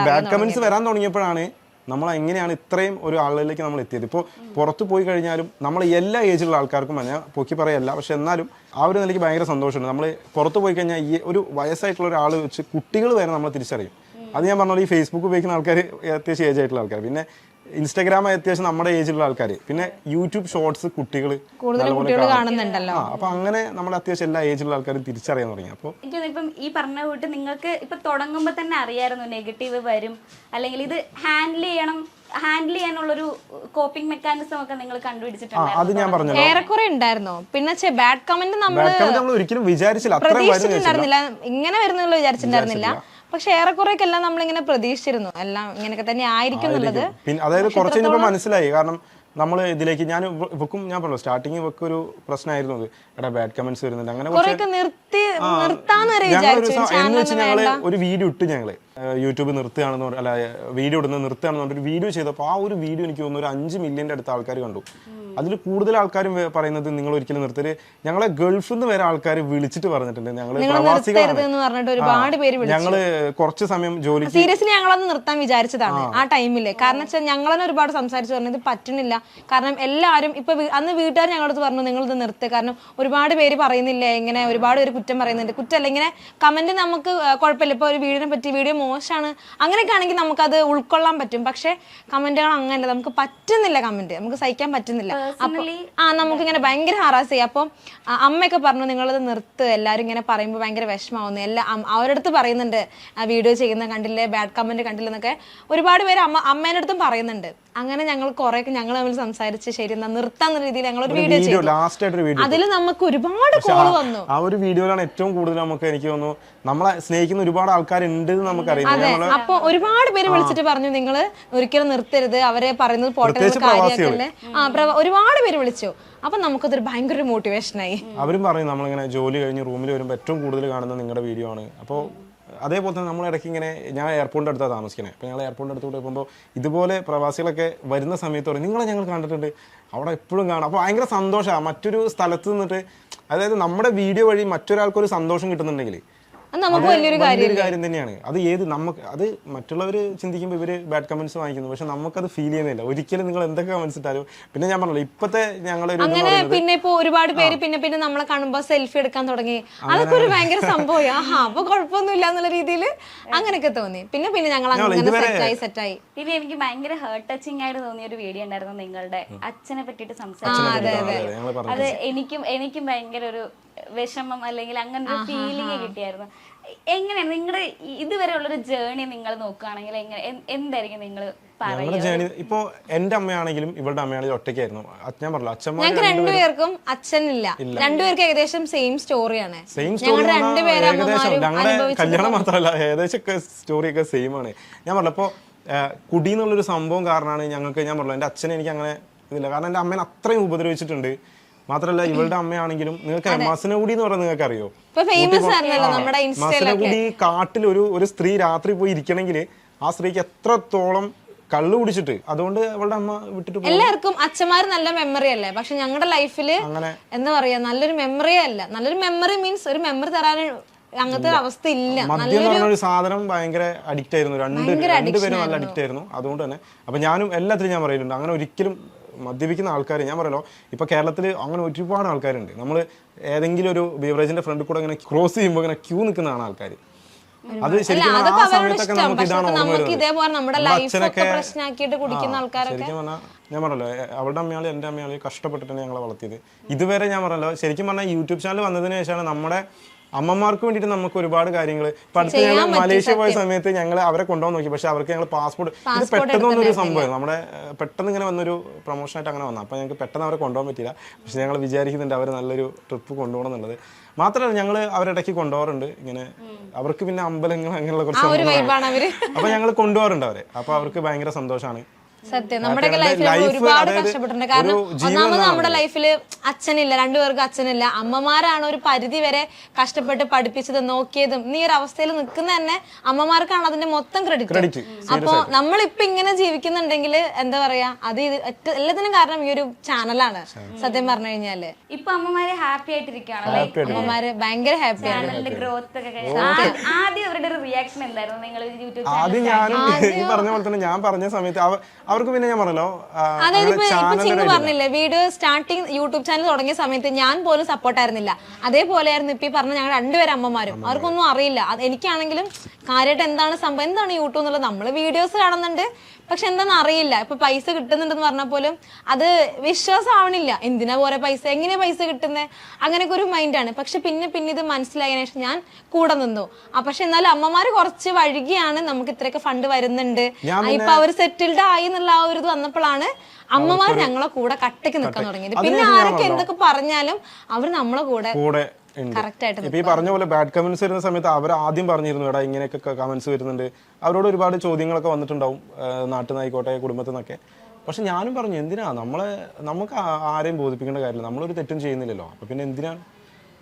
ബാഡ് കമന്റ്സ് വരാൻ തുടങ്ങിയപ്പോഴാണ് നമ്മൾ എങ്ങനെയാണ് ഇത്രയും ഒരു ആളുകളിലേക്ക് നമ്മൾ എത്തിയത്. ഇപ്പോൾ പുറത്ത് പോയി കഴിഞ്ഞാലും നമ്മൾ എല്ലാ ഏജിലുള്ള ആൾക്കാർക്കും ഞാൻ പൊക്കി പറയല്ല, പക്ഷെ എന്നാലും ആ ഒരു നിലയ്ക്ക് ഭയങ്കര സന്തോഷമുണ്ട്. നമ്മൾ പുറത്ത് പോയി കഴിഞ്ഞാൽ ഈ ഒരു വയസ്സായിട്ടുള്ള ഒരാൾ വെച്ച് കുട്ടികൾ വരെ നമ്മൾ തിരിച്ചറിയും. അത് ഞാൻ പറഞ്ഞാൽ ഈ ഫേസ്ബുക്ക് ഉപയോഗിക്കുന്ന ആൾക്കാർ അത്യാവശ്യം ഏജ് ആയിട്ടുള്ള ആൾക്കാർ, പിന്നെ ഇൻസ്റ്റാഗ്രാം അത്യാവശ്യം നമ്മുടെ ഏജിലുള്ള ആൾക്കാർ, പിന്നെ യൂട്യൂബ് ഷോർട്സ് കുട്ടികൾ കാണുന്നുണ്ടല്ലോ. അപ്പൊ അങ്ങനെ നമ്മൾ അത്യാവശ്യം എല്ലാ ഏജിലുള്ള ആൾക്കാരും തിരിച്ചറിയാൻ തുടങ്ങി. അപ്പോൾ ഇപ്പം ഈ പറഞ്ഞ കൂട്ട് നിങ്ങൾക്ക് ഇപ്പൊ തുടങ്ങുമ്പോൾ തന്നെ അറിയായിരുന്നു നെഗറ്റീവ് വരും, അല്ലെങ്കിൽ ഇത് ഹാൻഡിൽ ചെയ്യാനുള്ളൊരു കോപ്പിംഗ് മെക്കാനിസം ഒക്കെ നിങ്ങൾ കണ്ടുപിടിച്ചിട്ടുണ്ട്. അത് ഞാൻ പറഞ്ഞു ഏറെക്കുറെ ഉണ്ടായിരുന്നോ. പിന്നെ ബാഡ് കമന്റ് നമ്മൾ ഒരിക്കലും പ്രതീക്ഷിച്ചിട്ടുണ്ടായിരുന്നില്ല, ഇങ്ങനെ വരുന്നുള്ള വിചാരിച്ചിട്ടുണ്ടായിരുന്നില്ല. പക്ഷെ ഏറെക്കുറെയൊക്കെ എല്ലാം നമ്മളിങ്ങനെ പ്രതീക്ഷിച്ചിരുന്നു, എല്ലാം ഇങ്ങനെയൊക്കെ തന്നെ ആയിരിക്കും എന്നുള്ളത്. അതായത് കുറച്ച് കഴിഞ്ഞപ്പോൾ മനസ്സിലായി. കാരണം നമ്മൾ ഇതിലേക്ക് ഞാൻ പറഞ്ഞു സ്റ്റാർട്ടിങ് ഇവക്ക് ഒരു പ്രശ്നമായിരുന്നു അത്, എടാ ബാഡ് കമന്റ്സ് വരുന്നുണ്ട്. അങ്ങനെ ഞങ്ങള് ഒരു വീഡിയോ ഇട്ട്, ഞങ്ങള് യൂട്യൂബ് നിർത്തുകയാണെന്ന് അല്ല വീഡിയോ ഇടുന്നത് നിർത്തുകയാണെന്ന് പറഞ്ഞൊരു വീഡിയോ ചെയ്തപ്പോൾ ആ ഒരു വീഡിയോ എനിക്ക് തോന്നുന്നു ഒരു 5 മില്യന്റെ അടുത്ത ആൾക്കാർ കണ്ടു. അതിൽ കൂടുതൽ ആൾക്കാരും പറയുന്നത് നിങ്ങൾ ഒരിക്കലും നിർത്തരുത്. ഞങ്ങളെ ഗൾഫിൽ നിന്ന് വരെ ആൾക്കാർ വിളിച്ചിട്ട് പറഞ്ഞിട്ടുണ്ട് ഞങ്ങള് പ്രവാസികളാണ്, ഞങ്ങള് കുറച്ച് സമയം ജോലി. സീരിയസ്ലി ഞങ്ങളത് നിർത്താൻ വിചാരിച്ചതാണ് ആ ടൈമില്. കാരണം വെച്ചാൽ ഞങ്ങളെന്നെ ഒരുപാട് സംസാരിച്ച് പറഞ്ഞു ഇത് പറ്റുന്നില്ല. കാരണം എല്ലാവരും ഇപ്പൊ അന്ന് വീട്ടുകാർ ഞങ്ങളടുത്ത് പറഞ്ഞു നിങ്ങൾ ഇത് നിർത്തുക, കാരണം ഒരുപാട് പേര് പറയുന്നില്ലേ, ഇങ്ങനെ ഒരുപാട് പേര് കുറ്റം പറയുന്നുണ്ട്. കുറ്റമല്ല, ഇങ്ങനെ കമന്റ് നമുക്ക് കുഴപ്പമില്ല. ഇപ്പൊ ഒരു വീഡിയോനെ പറ്റി വീഡിയോ മോശമാണ് അങ്ങനെയൊക്കെ ആണെങ്കിൽ നമുക്കത് ഉൾക്കൊള്ളാൻ പറ്റും. പക്ഷെ കമന്റുകൾ അങ്ങനെയല്ല, നമുക്ക് പറ്റുന്നില്ല, കമന്റ് നമുക്ക് സഹിക്കാൻ പറ്റുന്നില്ല. അപ്പൊ നമുക്കിങ്ങനെ ഭയങ്കര ഹറാസ് ചെയ്യാം. അപ്പം അമ്മയൊക്കെ പറഞ്ഞു നിങ്ങളത് നിർത്ത്, എല്ലാവരും ഇങ്ങനെ പറയുമ്പോൾ ഭയങ്കര വിഷമാവുന്നു. അവരുടെ അടുത്ത് പറയുന്നുണ്ട് വീഡിയോ ചെയ്യുന്ന കണ്ടില്ലേ, ബാഡ് കമന്റ് കണ്ടില്ലെന്നൊക്കെ ഒരുപാട് പേര് അമ്മേൻ്റെ അടുത്തും പറയുന്നുണ്ട്. അങ്ങനെ ഞങ്ങൾ കുറെയൊക്കെ ഞങ്ങൾ തമ്മിൽ സംസാരിച്ച് ശരി എന്നാ നിർത്താന്ന രീതിയിൽ ഞങ്ങൾ ഒരു വീഡിയോ ചെയ്തു. അതിൽ നമുക്ക് ഒരുപാട് കോൾ വന്നു. ആ ഒരു വീഡിയോയിലാണ് ഏറ്റവും കൂടുതൽ നമുക്ക് എനിക്ക് തോന്നുന്നു നമ്മളെ സ്നേഹിക്കുന്ന ഒരുപാട് ആൾക്കാരുണ്ട് നമുക്കറിയാം. അപ്പൊ ഒരുപാട് പേര് വിളിച്ചിട്ട് പറഞ്ഞു നിങ്ങൾ ഒരിക്കലും നിർത്തരുത്, അവരെ പറയുന്നത് പോട്ടെ കാര്യമൊക്കെ. ഒരുപാട് പേര് വിളിച്ചു. അപ്പൊ നമുക്കതൊരു ഭയങ്കര മോട്ടിവേഷനായി. അവരും പറയും നമ്മളിങ്ങനെ ജോലി കഴിഞ്ഞ് റൂമിൽ വരുമ്പോൾ ഏറ്റവും കൂടുതൽ കാണുന്നത് നിങ്ങളുടെ വീഡിയോ ആണ്. അപ്പോൾ അതേപോലെ തന്നെ നമ്മൾ ഇടയ്ക്ക് ഇങ്ങനെ ഞാൻ എയർപോർട്ടിൻ്റെ അടുത്താണ് താമസിക്കുന്നത്. അപ്പോൾ ഞങ്ങൾ എയർപോർട്ടിൻ്റെ അടുത്തോട്ട് പോകുമ്പോൾ ഇതുപോലെ പ്രവാസികളൊക്കെ വരുന്ന സമയത്ത് പറയും നിങ്ങളെ ഞങ്ങൾ കണ്ടിട്ടുണ്ട്, അവിടെ എപ്പോഴും കാണാം. അപ്പോൾ ഭയങ്കര സന്തോഷമാണ് മറ്റൊരു സ്ഥലത്ത് നിന്നിട്ട്, അതായത് നമ്മുടെ വീഡിയോ വഴി മറ്റൊരാൾക്കൊരു സന്തോഷം കിട്ടുന്നുണ്ടെങ്കിൽ വലിയൊരു കാര്യം തന്നെയാണ്. അത് നമുക്ക് അത് മറ്റുള്ളവർ ചിന്തിക്കുമ്പോൾ ഇവര് ബാഡ് കമന്റ്സ് വാങ്ങിക്കുന്നു, പക്ഷെ നമുക്കത് ഫീൽ ചെയ്യുന്നില്ല ഒരിക്കലും. നിങ്ങൾ എന്തൊക്കെ കമന്റ്സ് ഇട്ടാലും പിന്നെ ഞാൻ പറഞ്ഞല്ലോ ഇപ്പത്തെ ഞങ്ങളൊരു അങ്ങനെ പിന്നെ ഇപ്പൊ ഒരുപാട് പേര് പിന്നെ നമ്മളെ കാണുമ്പോ സെൽഫി എടുക്കാൻ തുടങ്ങി. അതൊക്കെ ഒരു ഭയങ്കര സംഭവം. അപ്പൊ കുഴപ്പമൊന്നുമില്ല എന്നുള്ള രീതിയിൽ അങ്ങനെയൊക്കെ തോന്നി. പിന്നെ ഞങ്ങൾ അങ്ങനെ സെറ്റായി. പിന്നെ എനിക്ക് ഭയങ്കര ഹേർട്ട് ടച്ചിങ് ആയിട്ട് തോന്നിയ ഒരു വീഡിയോ ഉണ്ടായിരുന്നു നിങ്ങളുടെ അച്ഛനെ പറ്റിയിട്ട് സംസാരിച്ചത്. അത് എനിക്കും ഭയങ്കര ഒരു വിഷമം അല്ലെങ്കിൽ അങ്ങനെ ഒരു ഫീലിംഗ് കിട്ടിയായിരുന്നു. എങ്ങനെയാണ് നിങ്ങളുടെ ഇതുവരെ ഉള്ളൊരു ജേർണി നിങ്ങൾ നോക്കുകയാണെങ്കിൽ എന്തായിരിക്കും നിങ്ങൾ പറയുക? ഇപ്പൊ എന്റെ അമ്മയാണെങ്കിലും ഇവളുടെ അമ്മയാണെങ്കിലും ഒറ്റയ്ക്കായിരുന്നു. ഞാൻ പറഞ്ഞല്ലോ അച്ഛൻ ഞങ്ങൾക്ക് രണ്ടുപേർക്കും അച്ഛനില്ല, രണ്ടുപേർക്കും ഏകദേശം സെയിം സ്റ്റോറിയാണ്. ഞങ്ങളുടെ കല്യാണം മാത്രമല്ല ഏകദേശം സ്റ്റോറിയൊക്കെ സെയിം ആണ്. ഞാൻ പറഞ്ഞല്ലോ ഇപ്പൊ കുടി എന്നുള്ളൊരു സംഭവം കാരണമാണ് ഞങ്ങൾക്ക്. ഞാൻ പറഞ്ഞല്ലോ എന്റെ അച്ഛനെ എനിക്ക് അങ്ങനെ ഇതില്ല, കാരണം എന്റെ അമ്മേനെ അത്രയും ഉപദ്രവിച്ചിട്ടുണ്ട്. മാത്രല്ല ഇവളുടെ അമ്മയാണെങ്കിലും നിങ്ങൾക്ക് മസനഗുഡി എന്ന് പറഞ്ഞാൽ നിങ്ങൾക്ക് അറിയോ? മസനഗുഡി കാട്ടിൽ ഒരു സ്ത്രീ രാത്രി പോയി ഇരിക്കണമെങ്കിൽ ആ സ്ത്രീക്ക് എത്രത്തോളം കള്ളു കുടിച്ചിട്ട്, അതുകൊണ്ട് അവളുടെ അമ്മ വിട്ടിട്ട് പോകും. എല്ലാവർക്കും അച്ഛന്മാർ നല്ല മെമ്മറി അല്ലേ, പക്ഷെ ഞങ്ങളുടെ ലൈഫില് എന്താ പറയാ നല്ലൊരു മെമ്മറിയേ അല്ല. നല്ലൊരു മെമ്മറി മീൻസ് ഒരു മെമ്മറി തരാൻ അങ്ങനത്തെ അവസ്ഥ ഇല്ല. മദ്യം എന്ന് പറഞ്ഞ ഒരു സാധനം ഭയങ്കര അഡിക്റ്റ് ആയിരുന്നു, രണ്ടുപേരും നല്ല അഡിക്റ്റ് ആയിരുന്നു. അതുകൊണ്ട് തന്നെ അപ്പൊ ഞാനും എല്ലാത്തിലും ഞാൻ പറയുന്നുണ്ട് അങ്ങനെ ഒരിക്കലും മദ്യപിക്കുന്ന ആൾക്കാർ ഞാൻ പറയല്ലോ ഇപ്പൊ കേരളത്തിൽ അങ്ങനെ ഒരുപാട് ആൾക്കാരുണ്ട്. നമ്മൾ ഏതെങ്കിലും ഒരു ബീവറേജിന്റെ ഫ്രണ്ടിൽ കൂടെ ഇങ്ങനെ ക്രോസ് ചെയ്യുമ്പോൾ ഇങ്ങനെ ക്യൂ നിൽക്കുന്നതാണ് ആൾക്കാർ. അത് ശരിക്കും ആ സമയത്തൊക്കെ നമുക്ക് ഇതാണ് ഓർമ്മ വരുന്നത്. അച്ഛനൊക്കെ ശരിക്കും പറഞ്ഞാൽ ഞാൻ പറഞ്ഞല്ലോ അവളുടെ അമ്മയാളി എൻ്റെ അമ്മയാളി കഷ്ടപ്പെട്ടിട്ടാണ് ഞങ്ങളെ വളർത്തിയത്. ഇതുവരെ ഞാൻ പറഞ്ഞല്ലോ ശരിക്കും പറഞ്ഞാൽ യൂട്യൂബ് ചാനൽ വന്നതിന് ശേഷമാണ് നമ്മുടെ അമ്മമാർക്ക് വേണ്ടിയിട്ട് നമുക്ക് ഒരുപാട് കാര്യങ്ങൾ. ഇപ്പൊ അടുത്ത് ഞങ്ങൾ മലേഷ്യ പോയ സമയത്ത് ഞങ്ങൾ അവരെ കൊണ്ടുപോകാൻ നോക്കി, പക്ഷെ അവർക്ക് ഞങ്ങൾ പാസ്പോർട്ട് ഇത് പെട്ടെന്ന് വന്നൊരു സംഭവം, നമ്മുടെ പെട്ടെന്ന് ഇങ്ങനെ വന്നൊരു പ്രൊമോഷനായിട്ട് അങ്ങനെ വന്നു. അപ്പോൾ ഞങ്ങൾക്ക് പെട്ടെന്ന് അവരെ കൊണ്ടുപോകാൻ പറ്റില്ല. പക്ഷെ ഞങ്ങൾ വിചാരിക്കുന്നുണ്ട് അവർ നല്ലൊരു ട്രിപ്പ് കൊണ്ടുപോകണം എന്നുള്ളത്. മാത്രമല്ല ഞങ്ങൾ അവരിടയ്ക്ക് കൊണ്ടുപോകാറുണ്ട്. ഇങ്ങനെ അവർക്ക് പിന്നെ അമ്പലങ്ങൾ അങ്ങനെയുള്ള കുറച്ച് അപ്പൊ ഞങ്ങൾ കൊണ്ടുപോകാറുണ്ട് അവരെ. അപ്പൊ അവർക്ക് ഭയങ്കര സന്തോഷമാണ്. സത്യം നമ്മുടെയൊക്കെ ലൈഫിൽ ഒരുപാട് കഷ്ടപ്പെട്ടിട്ടുണ്ട്. കാരണം ഒന്നാമത് നമ്മുടെ ലൈഫില് അച്ഛനില്ല, രണ്ടുപേർക്കും അച്ഛനില്ല. അമ്മമാരാണ് ഒരു പരിധി വരെ കഷ്ടപ്പെട്ട് പഠിപ്പിച്ചത് നോക്കിയതും. ഈ ഒരു അവസ്ഥയിൽ നിൽക്കുന്ന തന്നെ അമ്മമാർക്കാണ് അതിന്റെ മൊത്തം ക്രെഡിറ്റ്. അപ്പൊ നമ്മളിപ്പൊ ഇങ്ങനെ ജീവിക്കുന്നുണ്ടെങ്കിൽ എന്താ പറയാ അത് എല്ലാത്തിനും കാരണം ഈ ഒരു ചാനലാണ്. സത്യം പറഞ്ഞു കഴിഞ്ഞാല് ഇപ്പൊ അമ്മമാര് ഹാപ്പി ആയിട്ടിരിക്കുകയാണ്. അമ്മമാര് ഭയങ്കര ഹാപ്പിയാണ്. ഗ്രോത്ത് ഒക്കെ ആദ്യം അവരുടെ ഒരു റിയാക്ഷൻ എന്തായിരുന്നു? നിങ്ങൾ യൂട്യൂബ് ആദ്യം ഞാനും ഈ പറഞ്ഞ പോലെ തന്നെ ഞാൻ പറഞ്ഞ സമയത്ത് അവർക്ക് പിന്നെ ഞാൻ പറഞ്ഞല്ലോ അതായത് ഇപ്പൊ പറഞ്ഞില്ലേ വീഡിയോ സ്റ്റാർട്ടിങ് യൂട്യൂബ് ചാനൽ തുടങ്ങിയ സമയത്ത് ഞാൻ പോലും സപ്പോർട്ടായിരുന്നില്ല. അതേപോലെയായിരുന്നു ഇപ്പൊ ഈ പറഞ്ഞ ഞങ്ങൾ രണ്ടുപേരും അമ്മമാരും. അവർക്കൊന്നും അറിയില്ല. എനിക്കാണെങ്കിലും കാര്യമായിട്ട് എന്താണ് സംഭവം, എന്താണ് യൂട്യൂബ് എന്നുള്ളത്. നമ്മള് വീഡിയോസ് കാണുന്നുണ്ട്, പക്ഷെ എന്താണെന്ന് അറിയില്ല. ഇപ്പൊ പൈസ കിട്ടുന്നുണ്ടെന്ന് പറഞ്ഞാൽ പോലും അത് വിശ്വാസം ആവണില്ല. എന്തിനാ പോലെ പൈസ, എങ്ങനെയാ പൈസ കിട്ടുന്നത്, അങ്ങനെയൊക്കെ ഒരു മൈൻഡാണ്. പക്ഷെ പിന്നെ ഇത് മനസ്സിലായതിനു ശേഷം ഞാൻ കൂടെ നിന്നു. പക്ഷെ എന്നാലും അമ്മമാര് കുറച്ച് വഴുകിയാണ് നമുക്ക് ഇത്രയൊക്കെ ഫണ്ട് വരുന്നുണ്ട്, ഇപ്പൊ അവർ സെറ്റിൽഡ് ആയി എന്നുള്ള ആ ഒരു ഇത് വന്നപ്പോഴാണ് അമ്മമാർ ഞങ്ങളെ കൂടെ കട്ടയ്ക്ക് നിൽക്കാൻ തുടങ്ങിയത്. പിന്നെ ആരൊക്കെ എന്തൊക്കെ പറഞ്ഞാലും അവർ നമ്മളെ കൂടെ ഇപ്പൊ ഈ പറഞ്ഞ പോലെ ബാഡ് കമന്റ്സ് വരുന്ന സമയത്ത് അവർ ആദ്യം പറഞ്ഞിരുന്നു എടാ ഇങ്ങനെയൊക്കെ കമന്റ്സ് വരുന്നുണ്ട്. അവരോട് ഒരുപാട് ചോദ്യങ്ങളൊക്കെ വന്നിട്ടുണ്ടാവും നാട്ടിൽ നിന്നായിക്കോട്ടെ കുടുംബത്തിൽ നിന്നൊക്കെ. പക്ഷെ ഞാനും പറഞ്ഞു എന്തിനാ നമുക്ക് ആരെയും ബോധിപ്പിക്കേണ്ട കാര്യമില്ല, നമ്മളൊരു തെറ്റും ചെയ്യുന്നില്ലല്ലോ. അപ്പൊ പിന്നെ എന്തിനാണ്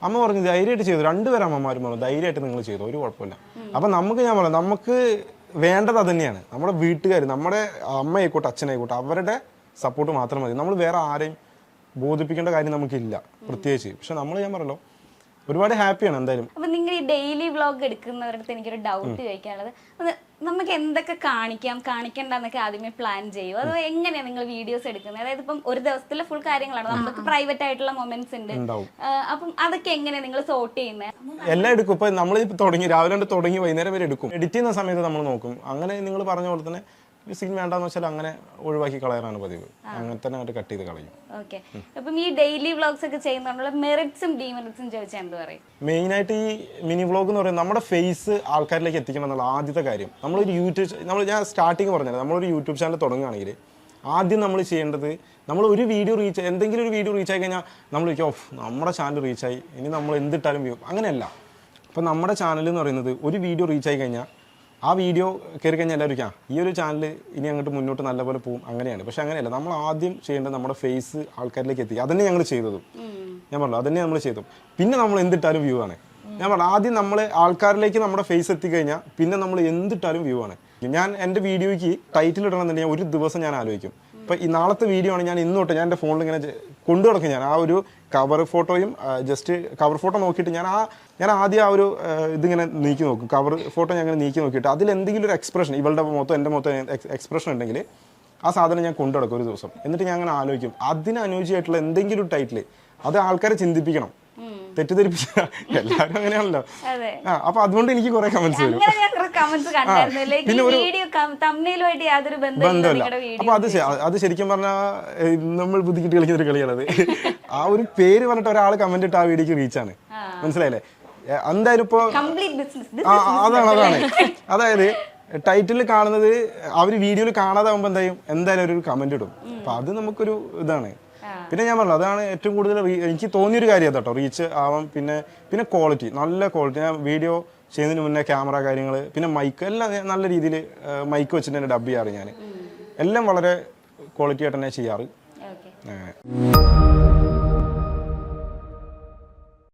അമ്മ പറഞ്ഞു ധൈര്യമായിട്ട് ചെയ്തു. രണ്ടുപേരും അമ്മമാരും പറഞ്ഞു ധൈര്യമായിട്ട് നിങ്ങൾ ചെയ്തു, ഒരു കുഴപ്പമില്ല. അപ്പൊ ഞാൻ പറയാം നമുക്ക് വേണ്ടത് അത് തന്നെയാണ്. നമ്മുടെ വീട്ടുകാർ, നമ്മുടെ അമ്മയായിക്കോട്ടെ അച്ഛനായിക്കോട്ടെ അവരുടെ സപ്പോർട്ട് മാത്രം മതി. നമ്മൾ വേറെ ആരെയും ബോധിപ്പിക്കേണ്ട കാര്യം നമുക്കില്ല പ്രത്യേകിച്ച്. പക്ഷെ നമ്മൾ ഞാൻ പറഞ്ഞല്ലോ ഒരുപാട് ഹാപ്പിയാണ് എന്തായാലും. അപ്പൊ നിങ്ങൾ ഈ ഡെയിലി വ്ളോഗ് എടുക്കുന്നവരടുത്ത് എനിക്കൊരു ഡൗട്ട് ചോദിക്കാനുള്ളത്, നമുക്ക് എന്തൊക്കെ കാണിക്കണ്ടെന്നൊക്കെ ആദ്യമേ പ്ലാൻ ചെയ്യും? അത് എങ്ങനെയാണ് നിങ്ങൾ വീഡിയോസ് എടുക്കുന്നത്? അതായത് ഇപ്പം ഒരു ദിവസത്തിലെ ഫുൾ കാര്യങ്ങളാണ്, നമുക്ക് പ്രൈവറ്റ് ആയിട്ടുള്ള മൊമെന്റ്സ് ഉണ്ട്. അപ്പം അതൊക്കെ എങ്ങനെയാണ് നിങ്ങൾ സോർട്ട് ചെയ്യുന്നത്? എല്ലാം എടുക്കും. ഇപ്പൊ നമ്മൾ തുടങ്ങി രാവിലെ തുടങ്ങി വൈകുന്നേരം വരെ എടുക്കും. എഡിറ്റ് ചെയ്യുന്ന സമയത്ത് നമ്മൾ നോക്കും. അങ്ങനെ നിങ്ങൾ പറഞ്ഞ പോലെ തന്നെ സീൻ വേണ്ടെന്ന് വെച്ചാൽ അങ്ങനെ ഒഴിവാക്കി കളയാറാണ് പതിവ്. അങ്ങനെ തന്നെ അങ്ങോട്ട് കട്ട് ചെയ്ത് കളയും. ഓക്കെ. അപ്പം ഈ ഡെയിലി വ്ളോഗ്സ് ഒക്കെ ചെയ്യുന്ന മെറിറ്റ്സും ഡീമെറിറ്റ്സും ചോദിച്ചാൽ എന്ത് പറയും? മെയിനായിട്ട് ഈ മിനി വ്ളോഗ് എന്ന് പറയുന്നത് നമ്മുടെ ഫേസ് ആൾക്കാരിലേക്ക് എത്തിക്കണം എന്നുള്ള ആദ്യത്തെ കാര്യം. ഞാൻ സ്റ്റാർട്ടിങ് പറഞ്ഞത് നമ്മളൊരു യൂട്യൂബ് ചാനൽ തുടങ്ങുകയാണെങ്കിൽ ആദ്യം നമ്മൾ ചെയ്യേണ്ടത്, നമ്മൾ ഒരു വീഡിയോ എന്തെങ്കിലും ഒരു വീഡിയോ റീച്ച് ആയി കഴിഞ്ഞാൽ നമ്മൾ നമ്മുടെ ചാനൽ റീച്ചായി, ഇനി നമ്മൾ എന്തിട്ടാലും വ്യൂ, അങ്ങനെയല്ല. അപ്പം നമ്മുടെ ചാനൽ എന്ന് പറയുന്നത് ഒരു വീഡിയോ റീച്ച് ആയി കഴിഞ്ഞാൽ ആ വീഡിയോ കയറി കഴിഞ്ഞാൽ എല്ലാവരും ഈ ഒരു ചാനൽ ഇനി അങ്ങോട്ട് മുന്നോട്ട് നല്ലപോലെ പോകും, അങ്ങനെയാണ്. പക്ഷെ അങ്ങനെയല്ല, നമ്മൾ ആദ്യം ചെയ്യേണ്ടത് നമ്മുടെ ഫേസ് ആൾക്കാരിലേക്ക് എത്തിക്കുക. അതന്നെ ഞങ്ങൾ ചെയ്തതും. ഞാൻ പറഞ്ഞു അതന്നെ നമ്മൾ ചെയ്തു. പിന്നെ നമ്മൾ എന്തിട്ടാലും വ്യൂ ആണ്. ഞാൻ പറഞ്ഞു ആദ്യം നമ്മൾ ആൾക്കാരിലേക്ക് നമ്മുടെ ഫേസ് എത്തിക്കഴിഞ്ഞാൽ പിന്നെ നമ്മൾ എന്തിട്ടാലും വ്യൂ ആണ്. ഞാൻ എൻ്റെ വീഡിയോയ്ക്ക് ടൈറ്റിൽ ഇടണമെന്നുണ്ടെങ്കിൽ ഒരു ദിവസം ഞാൻ ആലോചിക്കും. ഇപ്പം ഈ നാളത്തെ വീഡിയോ ആണ് ഞാൻ ഇന്നോട്ട് ഞാൻ എൻ്റെ ഫോണിൽ ഇങ്ങനെ കൊണ്ടു നടക്കും. ഞാൻ ആ ഒരു കവർ ഫോട്ടോയും ജസ്റ്റ് കവർ ഫോട്ടോ നോക്കിയിട്ട് ഞാൻ ആദ്യം ആ ഒരു ഇതിങ്ങനെ നീക്കി നോക്കും. കവർ ഫോട്ടോ ഞാൻ അങ്ങനെ നീക്കി നോക്കിയിട്ട് അതിൽ എന്തെങ്കിലും ഒരു എക്സ്പ്രഷൻ, ഇവളുടെ മൊത്തം എൻ്റെ മൊത്തം എക്സ്പ്രഷൻ ഉണ്ടെങ്കിൽ ആ സാധനം ഞാൻ കൊണ്ടു നടക്കും ഒരു ദിവസം. എന്നിട്ട് ഞാൻ അങ്ങനെ ആലോചിക്കും അതിനനുയോജ്യമായിട്ടുള്ള എന്തെങ്കിലും ഒരു ടൈറ്റിൽ അത് ആൾക്കാരെ ചിന്തിപ്പിക്കണം, തെറ്റിദ്ധരിപ്പിച്ച എല്ലാവരും അങ്ങനെയാണല്ലോ. അപ്പൊ അതുകൊണ്ട് എനിക്ക് കുറെ കമന്റ്സ് വരും. ബന്ധമില്ല. അപ്പൊ അത് ശരിക്കും പറഞ്ഞാൽ നമ്മൾ ബുദ്ധിക്കിട്ട് കളിക്കുന്ന ഒരു കളിയാണത്. ആ ഒരു പേര് പറഞ്ഞിട്ട് ഒരാൾ കമന്റ് ഇട്ട് ആ വീഡിയോക്ക് റീച്ചാണ്. മനസ്സിലായില്ലേ? എന്തായാലും ഇപ്പൊ അതാണ് അതായത് ടൈറ്റിൽ കാണുന്നത് അവർ വീഡിയോയിൽ കാണാതെ ആകുമ്പോൾ എന്തായാലും ഒരു കമന്റ് ഇടും. അപ്പൊ അത് നമുക്കൊരു ഇതാണ്. പിന്നെ ഞാൻ പറഞ്ഞു അതാണ് ഏറ്റവും കൂടുതൽ എനിക്ക് തോന്നിയൊരു കാര്യം കേട്ടോ, റീച്ച് ആവാം. പിന്നെ ക്വാളിറ്റി, നല്ല ക്വാളിറ്റി. ഞാൻ വീഡിയോ ചെയ്യുന്നതിന് മുന്നേ ക്യാമറ കാര്യങ്ങൾ, പിന്നെ മൈക്ക് എല്ലാം നല്ല രീതിയിൽ മൈക്ക് വെച്ചിട്ട് തന്നെ ഡബ് ചെയ്യാറ്. ഞാൻ എല്ലാം വളരെ ക്വാളിറ്റി ആയിട്ട് തന്നെ ചെയ്യാറ്. അങ്ങനെ